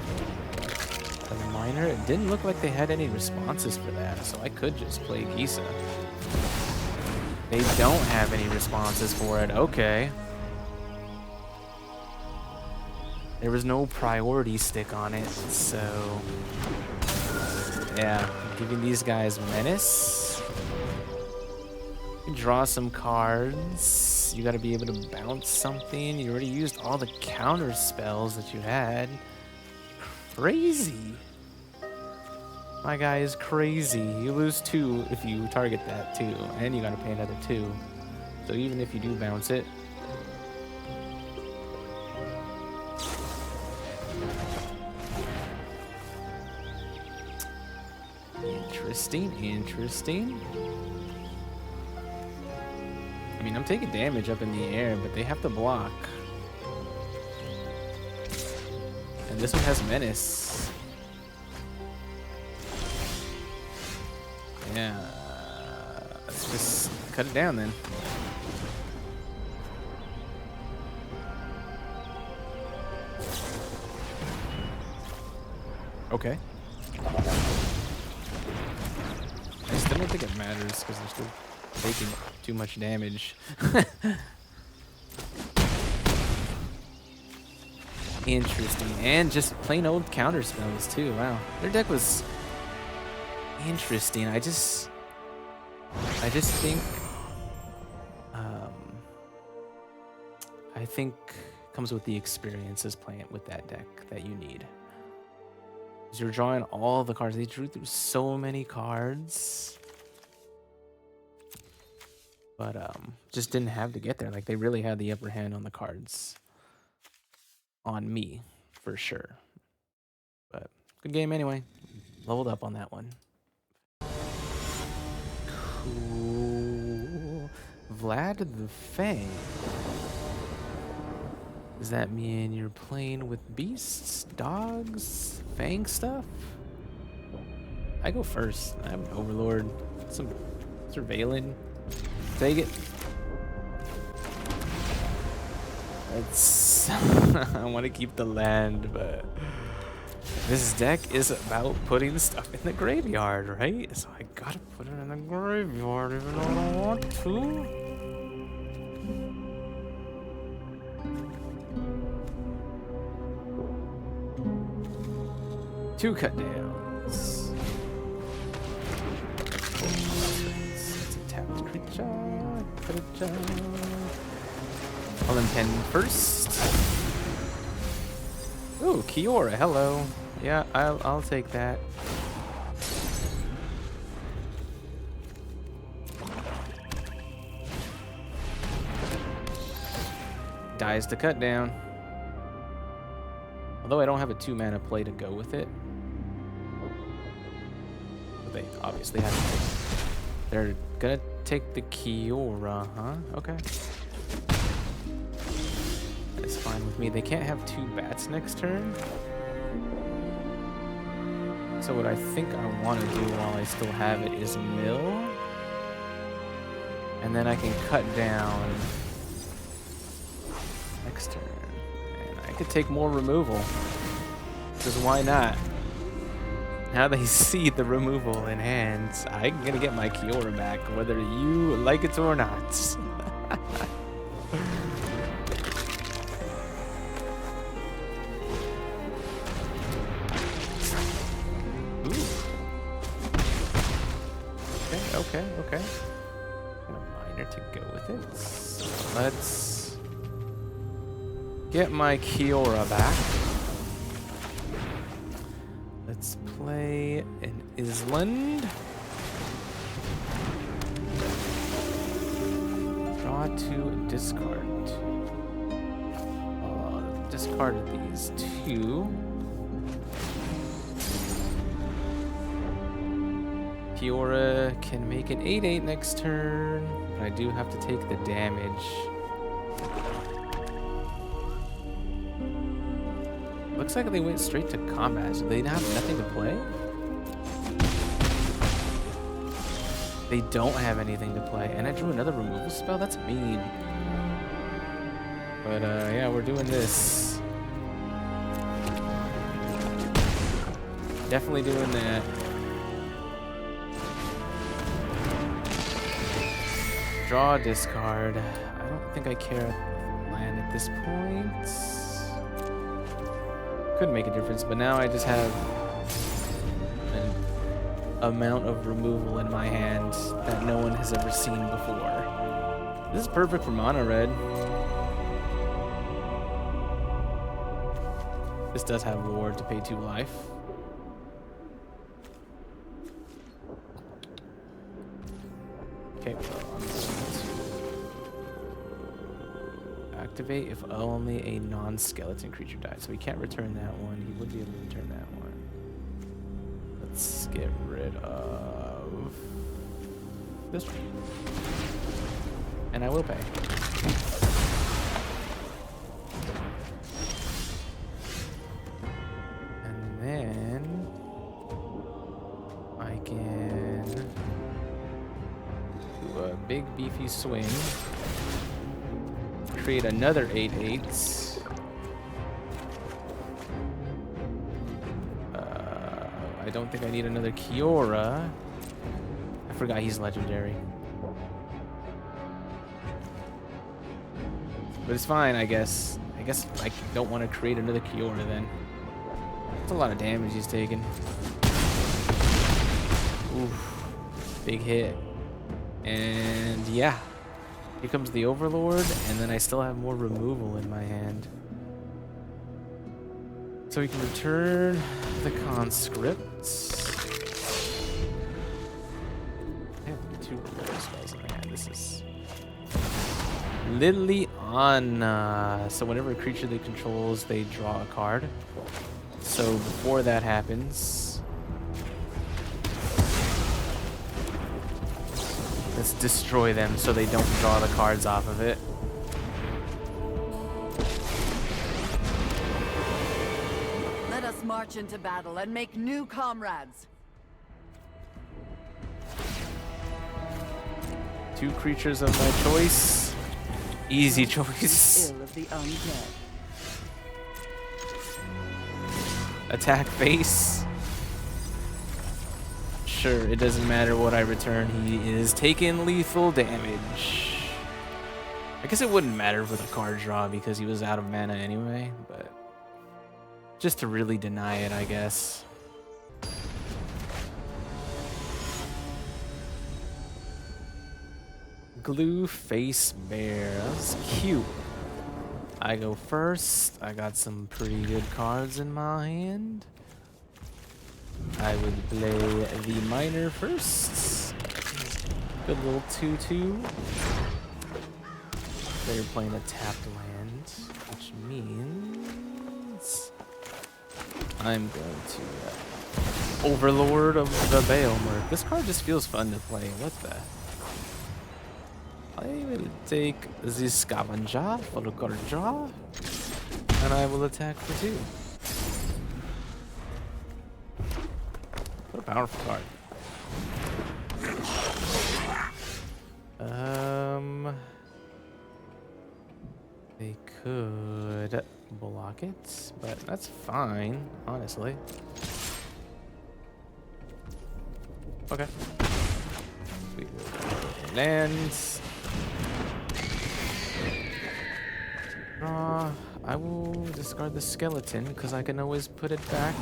the minor. It didn't look like they had any responses for that, so I could just play Gisa. They don't have any responses for it. Okay. There was no priority stick on it, so yeah, giving these guys menace. Draw some cards. You gotta be able to bounce something. You already used all the counter spells that you had. Crazy. My guy is crazy. You lose 2 if you target that too, and you gotta pay another 2. So even if you do bounce it, interesting. I mean, I'm taking damage up in the air, but they have to block. And this one has menace. Yeah, let's just cut it down then. Okay. I still don't think it matters because they're still taking too much damage. Interesting. And just plain old counter spells too. Wow. Their deck was interesting. I just think I think comes with the experiences playing with that deck that you need. Because you're drawing all the cards. They drew through so many cards. But just didn't have to get there. Like, they really had the upper hand on the cards. On me, for sure. But good game anyway. Leveled up on that one. Cool. Vlad the Fang. Does that mean you're playing with beasts, dogs, fang stuff? I go first. I'm an overlord. Some surveilling. Take it. It's I want to keep the land, but this deck is about putting stuff in the graveyard, right? So I gotta put it in the graveyard even though I don't want to. Two cut downs. It's a tapped creature. I'll intend first. Ooh, Kiora, hello. Yeah, I'll take that. Dies to cut down. Although I don't have a 2-mana play to go with it. But they obviously have to. They're gonna take the Kiora, huh? Okay. That's fine with me. They can't have 2 bats next turn. So what I think I want to do while I still have it is mill. And then I can cut down next turn. And I could take more removal. Because why not? Now they see the removal in hands, I'm gonna get my Kiora back, whether you like it or not. Okay. Got a miner to go with it. So let's get my Kiora back. Let's play an Island. Draw 2, discard 2. Discard these 2. Kiora can make an 8/8 next turn, but I do have to take the damage. Looks like they went straight to combat. So they have nothing to play? They don't have anything to play. And I drew another removal spell? That's mean. But yeah, we're doing this. Definitely doing that. Draw, discard. I don't think I care land at this point. Could make a difference, but now I just have an amount of removal in my hand that no one has ever seen before. This is perfect for mono red. This does have Lord to pay 2 life. activate if only a non-skeleton creature dies. So we can't return that one. He would be able to return that one. Let's get rid of this one. And I will pay. And then I can do a big beefy swing. Create another 8/8s. I don't think I need another Kiora. I forgot he's legendary. But it's fine, I guess. I guess I don't want to create another Kiora then. That's a lot of damage he's taking. Oof. Big hit. And yeah. Here comes the Overlord, and then I still have more removal in my hand. So we can return the Conscripts. I have 2 removal spells in my hand. This is Liliana. So whenever a creature they controls, they draw a card. So before that happens, let's destroy them so they don't draw the cards off of it. Let us march into battle and make new comrades. 2 creatures of my choice. Easy choice. Ill of the undead. Attack face. Sure, it doesn't matter what I return. He is taking lethal damage. I guess it wouldn't matter for the card draw because he was out of mana anyway, but just to really deny it, I guess. Glue face bear. That's cute. I go first. I got some pretty good cards in my hand. I would play the miner first. Good little 2/2. They're playing a tapped land, which means I'm going to Overlord of the Baelmer. This card just feels fun to play. What the? I will take the Scavenger for the card draw, and I will attack for 2. What a powerful card. They could block it, but that's fine, honestly. Okay. We will land. I will discard the skeleton because I can always put it back.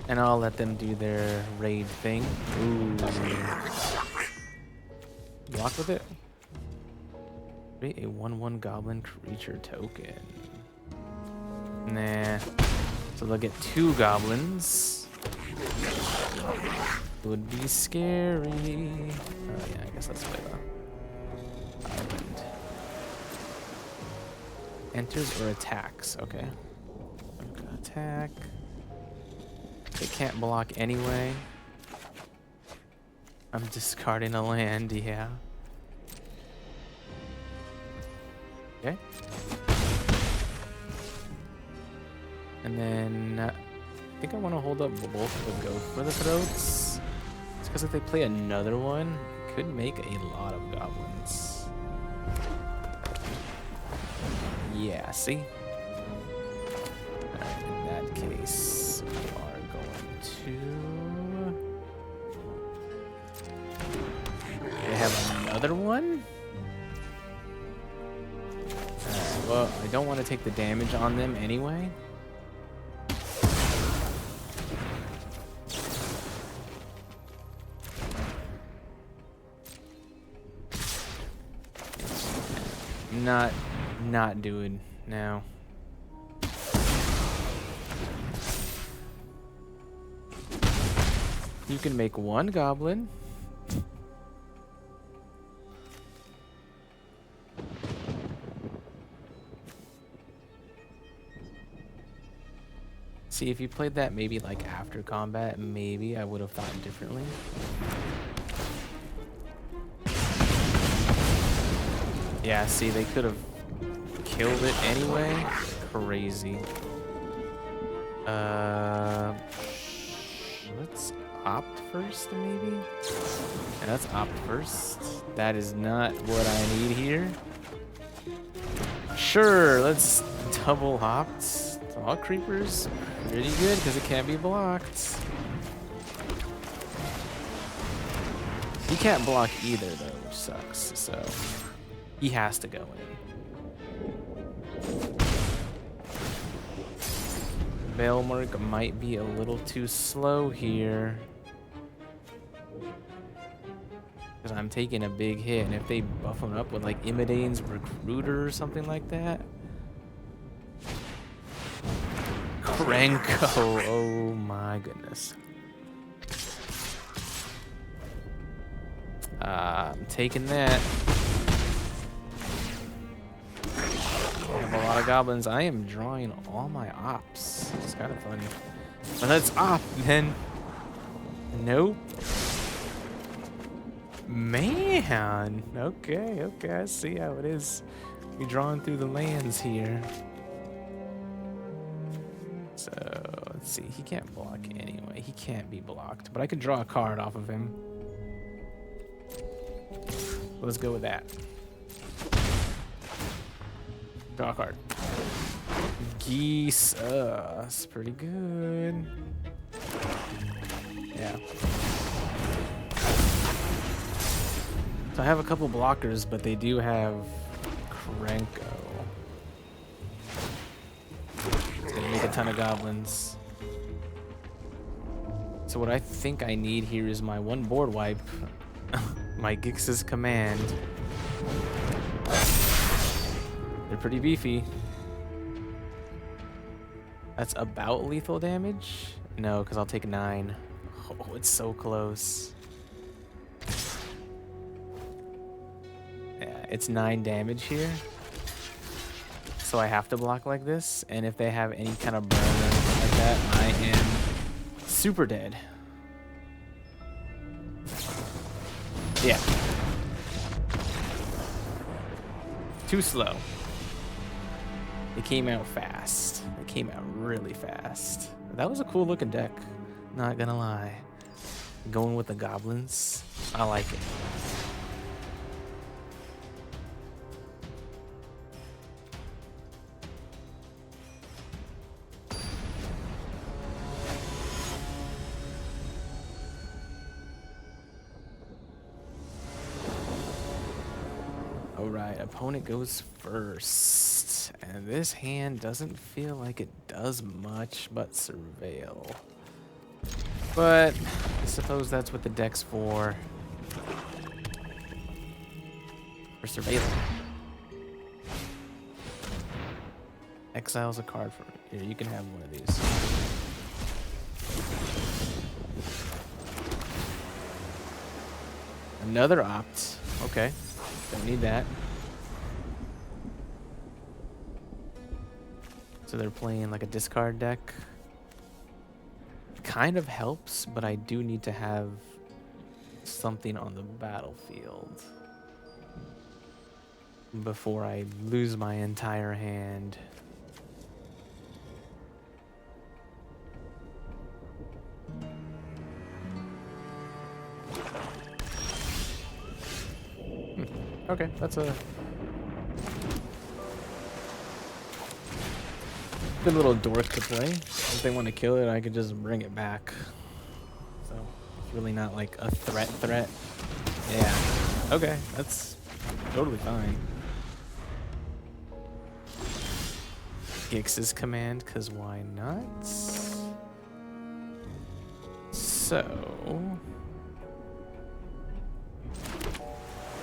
And I'll let them do their raid thing. Ooh. Block with it. Create a 1/1 goblin creature token. Nah. So they'll get 2 goblins. Would be scary. Oh yeah, I guess that's play the island. Enters or attacks. Okay. Attack. They can't block anyway. I'm discarding a land, yeah. Okay. And then I think I want to hold up both of the Go for the Throats. It's because if they play another one, it could make a lot of goblins. Yeah, see? Alright, in that case, we are going to... They have another one? Alright, well, I don't want to take the damage on them anyway. Not doing now. You can make 1 goblin. See, if you played that maybe like after combat, maybe I would have thought differently. Yeah, see, they could have killed it anyway. Crazy. Let's opt first, maybe? Yeah, let's opt first. That is not what I need here. Sure, let's double opt. All creepers, pretty good because it can't be blocked. He can't block either though, which sucks. So he has to go in. Veilmark might be a little too slow here. Because I'm taking a big hit, and if they buff him up with like Imidane's Recruiter or something like that. Krenko, oh my goodness. I'm taking that. I have a lot of goblins. I am drawing all my ops. It's kind of funny. But let's op, then. Nope. Man. Okay, I see how it is. We're drawing through the lands here. So, let's see. He can't block anyway. He can't be blocked. But I could draw a card off of him. Let's go with that. Draw a card. Geese. That's pretty good. Yeah. So I have a couple blockers, but they do have Krenko. It's gonna make a ton of goblins. So what I think I need here is my one board wipe. My Gix's Command. They're pretty beefy. That's about lethal damage? No, because I'll take 9. Oh, it's so close. Yeah, it's 9 damage here. So I have to block like this, and if they have any kind of burn or anything like that, I am super dead. Yeah. Too slow. It came out fast. It came out really fast. That was a cool looking deck, not gonna lie. Going with the goblins, I like it. Alright, opponent goes first. And this hand doesn't feel like it does much but surveil. But I suppose that's what the deck's for. For surveilling. Exiles a card for here, you can have one of these. Another opt. Okay. Don't need that. So they're playing like a discard deck. Kind of helps, but I do need to have something on the battlefield before I lose my entire hand. Okay, that's a good little dork to play. If they want to kill it, I could just bring it back. So it's really not like a threat. Yeah. Okay, that's totally fine. Gix's Command, cause why not? So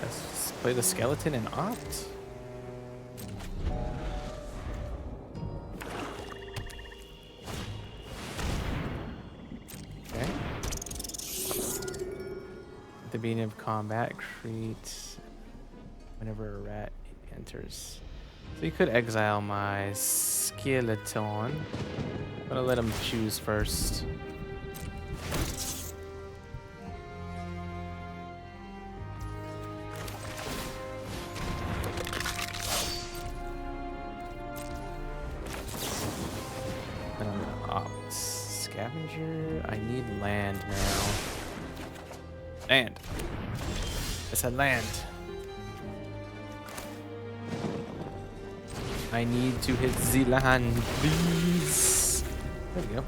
let's play the skeleton and opt. Okay. At the beginning of combat, create whenever a rat enters. So you could exile my skeleton. I'm gonna let him choose first. And I'm gonna opt scavenger. I need land now. Land. I said land. I need to hit the land, please. There we go.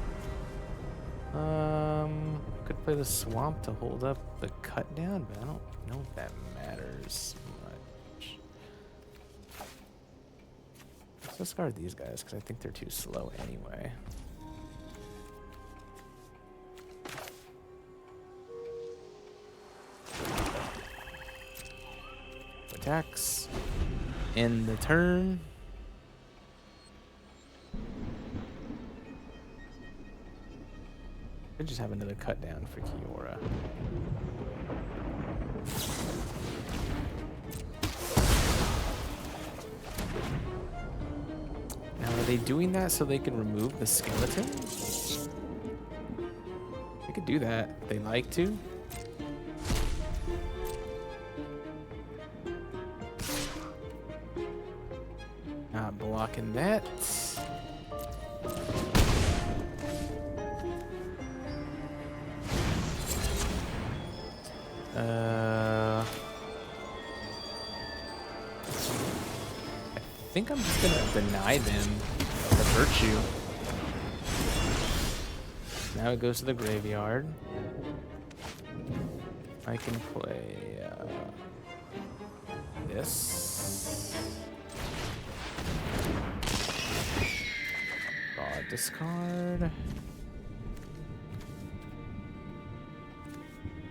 Could play the swamp to hold up the cut down, but I don't know if that matters much. Let's discard these guys because I think they're too slow anyway. Attacks. End the turn. Could just have another cut down for Kiora. Now, are they doing that so they can remove the skeleton? They could do that if they like to. Not blocking that. I think I'm just gonna deny them the virtue. Now it goes to the graveyard. I can play this. Discard.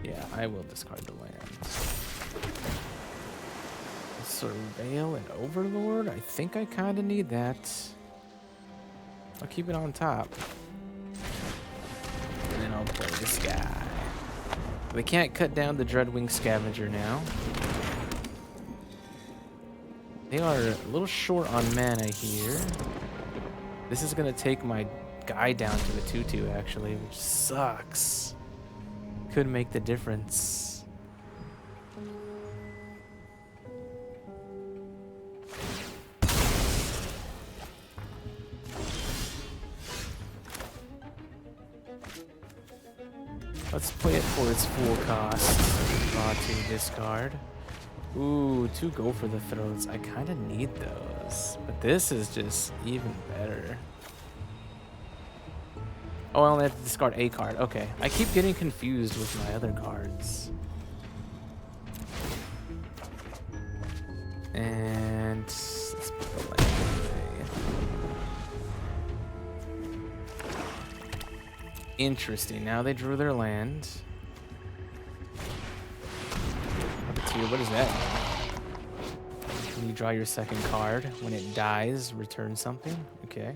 Yeah, I will discard the land. Surveil and Overlord? I think I kind of need that. I'll keep it on top. And then I'll play this guy. They can't cut down the Dreadwing Scavenger now. They are a little short on mana here. This is gonna take my guy down to the 2/2 actually, which sucks. Could make the difference. Let's play it for its full cost. Draw 2, discard. Ooh, 2 go for the throats. I kind of need those. But this is just even better. Oh, I only have to discard a card. Okay. I keep getting confused with my other cards. And let's put the land away. Interesting. Now they drew their land. What is that? When you draw your second card, when it dies, return something. Okay.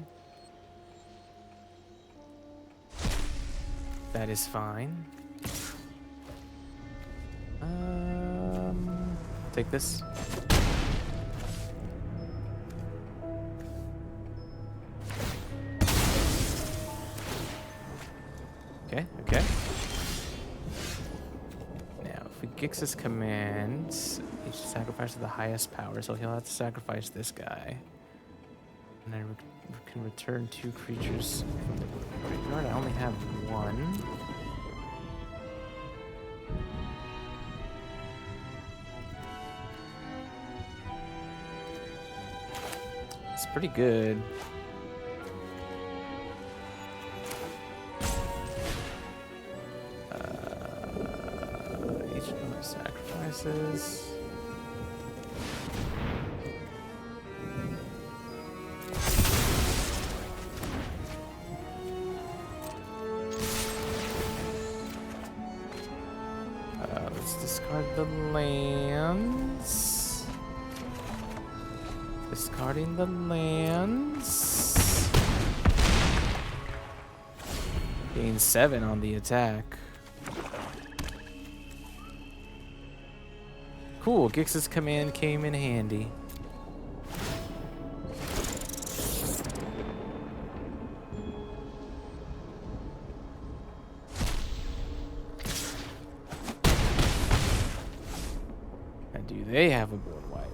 That is fine. Take this. Okay, okay. Gix's commands each sacrifice to the highest power, so he'll have to sacrifice this guy. And I can return 2 creatures from the graveyard. I only have 1. It's pretty good. Sacrifices. Let's discard the lands. Discarding the lands. Gain 7 on the attack. Cool, Gix's command came in handy. And do they have a board wipe?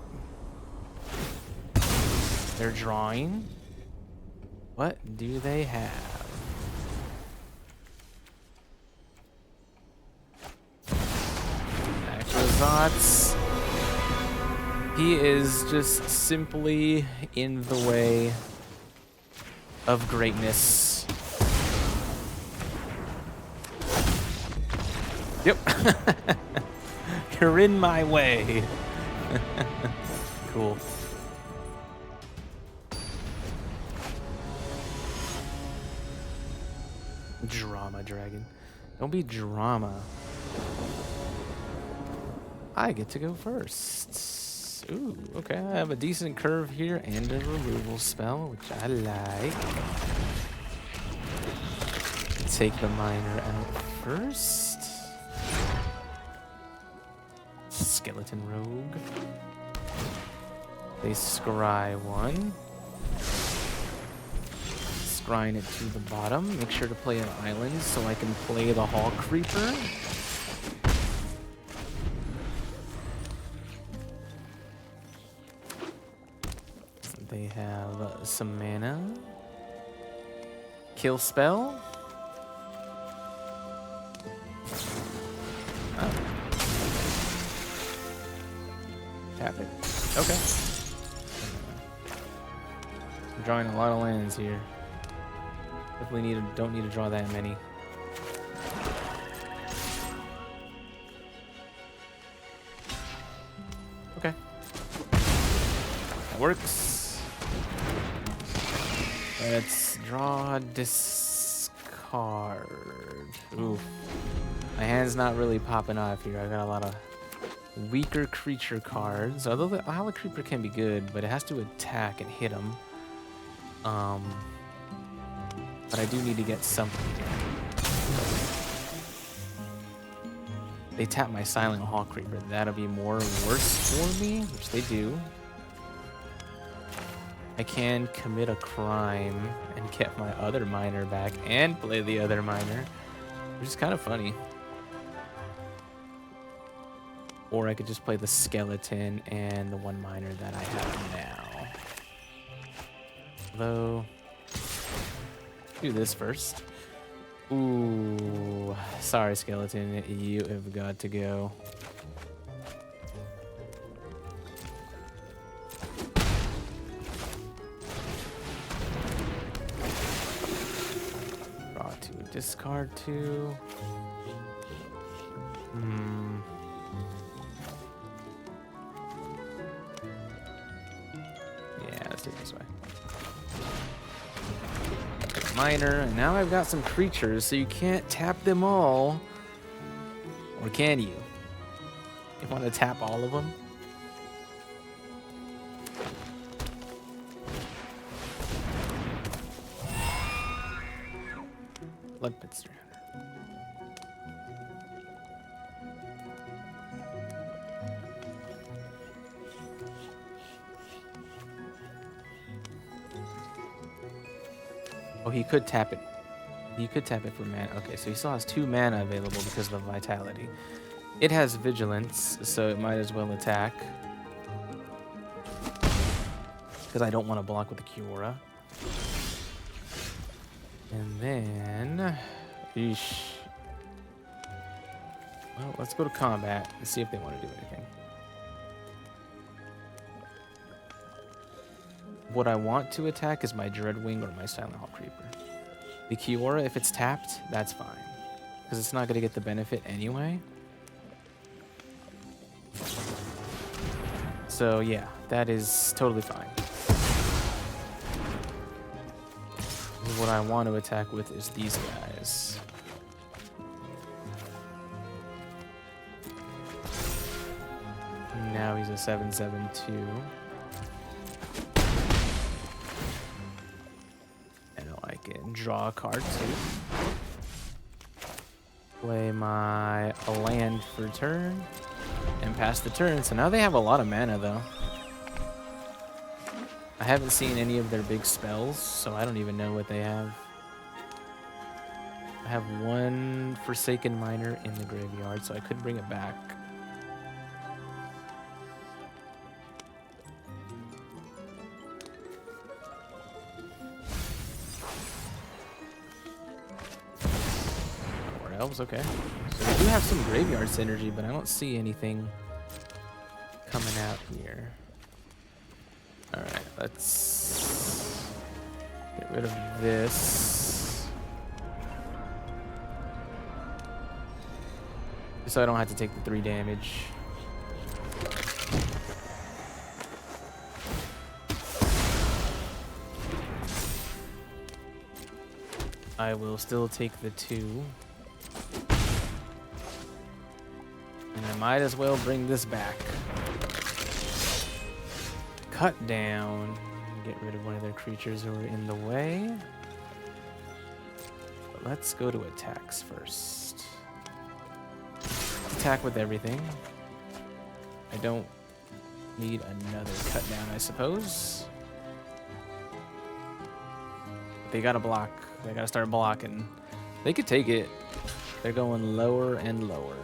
They're drawing. What do they have? Acrozots. He is just simply in the way of greatness. Yep. You're in my way. Cool. Drama dragon. Don't be drama. I get to go first. Ooh, okay. I have a decent curve here and a removal spell, which I like. Take the miner out first. Skeleton rogue. They scry one. Scrying it to the bottom. Make sure to play an island so I can play the Hall Creeper. They have some mana. Kill spell. Oh. Tap it. Okay. I'm drawing a lot of lands here. Definitely don't need to draw that many. Okay. That works. Let's draw discard. Oof. My hand's not really popping off here. I got a lot of weaker creature cards. Although the Hollow Creeper can be good, but it has to attack and hit him. But I do need to get something. They tap my Silent Hall Creeper. That'll be more worse for me, which they do. I can commit a crime and get my other miner back and play the other miner, which is kind of funny. Or I could just play the skeleton and the one miner that I have now. Although, do this first. Ooh, sorry, skeleton, you have got to go. Draw two, discard two. Yeah, let's do it this way. Miner, and now I've got some creatures, so you can't tap them all. Or can you? You want to tap all of them? Blood Pit Strand. Oh, he could tap it. He could tap it for mana. Okay, so he still has 2 mana available because of the vitality. It has vigilance, so it might as well attack. Because I don't want to block with the Kiora. And then... Eesh. Well, let's go to combat and see if they want to do anything. What I want to attack is my Dreadwing or my Silent Hall Creeper. The Kiora, if it's tapped, that's fine. Because it's not going to get the benefit anyway. So yeah, that is totally fine. What I want to attack with is these guys. Now he's a 7/7/2. I can draw a card too. Play my land for turn and pass the turn. So now they have a lot of mana though. I haven't seen any of their big spells, so I don't even know what they have. I have one Forsaken Miner in the graveyard, so I could bring it back. elves, okay. So we do have some graveyard synergy, but I don't see anything coming out here. Alright, let's get rid of this. Just so I don't have to take the 3 damage. I will still take the 2. And I might as well bring this back. Cut down. Get rid of one of their creatures who are in the way. But let's go to attacks first. Attack with everything. I don't need another cut down, I suppose. They gotta block. They gotta start blocking. They could take it. They're going lower and lower.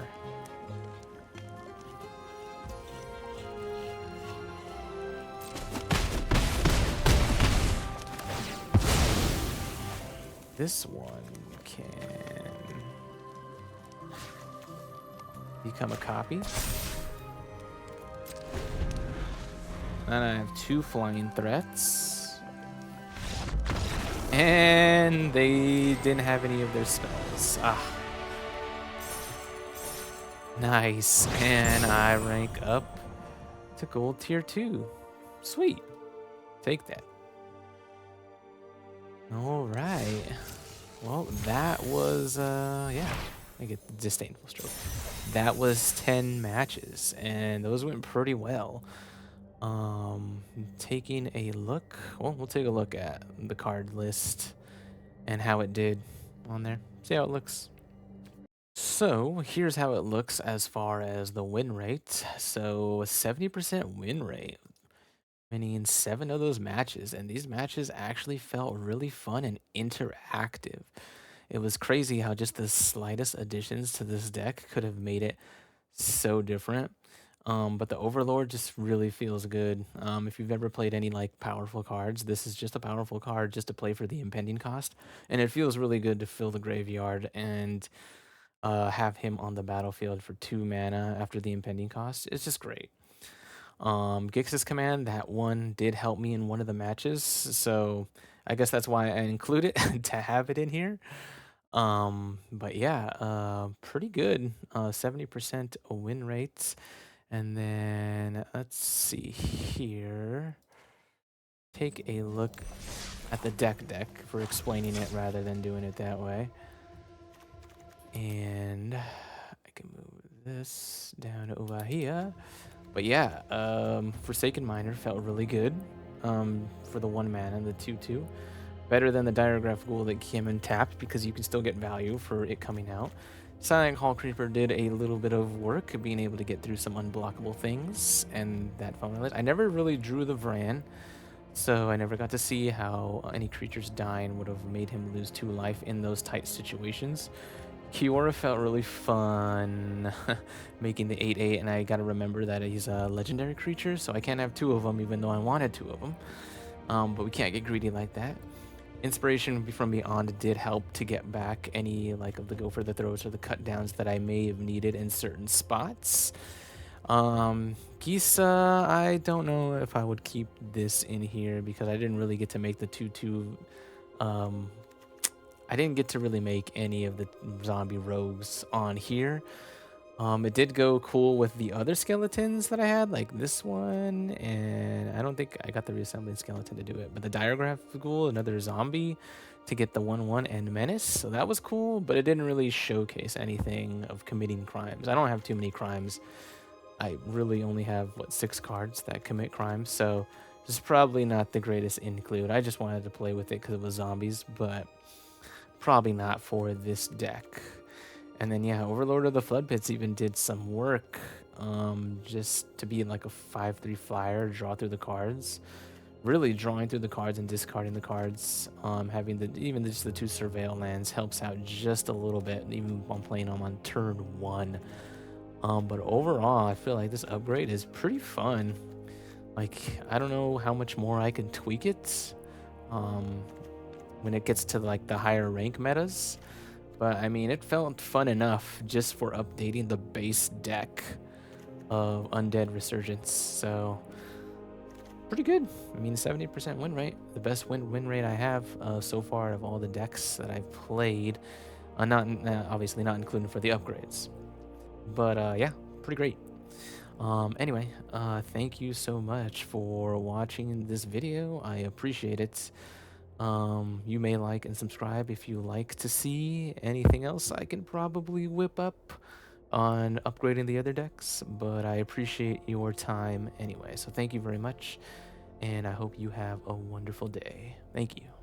This one can become a copy. And I have 2 flying threats. And they didn't have any of their spells. Ah. Nice. And I rank up to gold tier 2. Sweet. Take that. All right. Well, that was, yeah. I get the disdainful stroke. That was 10 matches, and those went pretty well. Taking a look. Well, we'll take a look at the card list and how it did on there. See how it looks. So here's how it looks as far as the win rate. So 70% win rate, winning 7 of those matches, and these matches actually felt really fun and interactive. It was crazy how just the slightest additions to this deck could have made it so different. But the Overlord just really feels good. If you've ever played any like powerful cards, this is just a powerful card just to play for the impending cost, and it feels really good to fill the graveyard and have him on the battlefield for 2 mana after the impending cost. It's just great. Gix's command, that one did help me in one of the matches, so I guess that's why I include it to have it in here. But yeah, pretty good. 70% win rates. And then let's see here. Take a look at the deck for explaining it rather than doing it that way. And I can move this down over here. But yeah, Forsaken Miner felt really good for the 1 mana, the 2/2. Better than the Diregraph Ghoul that came in tapped because you can still get value for it coming out. Silent Hall Creeper did a little bit of work being able to get through some unblockable things, and that felt really. I never really drew the Vran, so I never got to see how any creatures dying would have made him lose 2 life in those tight situations. Kiora felt really fun making the 8/8, and I gotta remember that he's a legendary creature, so I can't have 2 of them even though I wanted 2 of them. But we can't get greedy like that. Inspiration from Beyond did help to get back any like of the go for the throws or the cut downs that I may have needed in certain spots. Gisa, I don't know if I would keep this in here because I didn't really get to make the 2/2. I didn't get to really make any of the zombie rogues on here. It did go cool with the other skeletons that I had, like this one, and I don't think I got the reassembling skeleton to do it, but the Diregraph Ghoul, another zombie, to get the 1/1 and Menace, so that was cool, but it didn't really showcase anything of committing crimes. I don't have too many crimes. I really only have, 6 cards that commit crimes, so this is probably not the greatest include. I just wanted to play with it because it was zombies, but probably not for this deck. And then yeah, Overlord of the Flood Pits even did some work, just to be like a 5/3 flyer, draw through the cards. Really drawing through the cards and discarding the cards. Having just the 2 Surveil lands helps out just a little bit, even when playing them on turn 1. But overall, I feel like this upgrade is pretty fun. Like, I don't know how much more I can tweak it when it gets to like the higher rank metas. But I mean, it felt fun enough just for updating the base deck of Undead Resurgence. So pretty good. I mean, 70% win rate, the best win rate I have so far of all the decks that I've played. Not obviously not including for the upgrades, but yeah, pretty great. Anyway, thank you so much for watching this video. I appreciate it. You may like and subscribe if you like to see anything else I can probably whip up on upgrading the other decks, but I appreciate your time anyway. So thank you very much, and I hope you have a wonderful day. Thank you.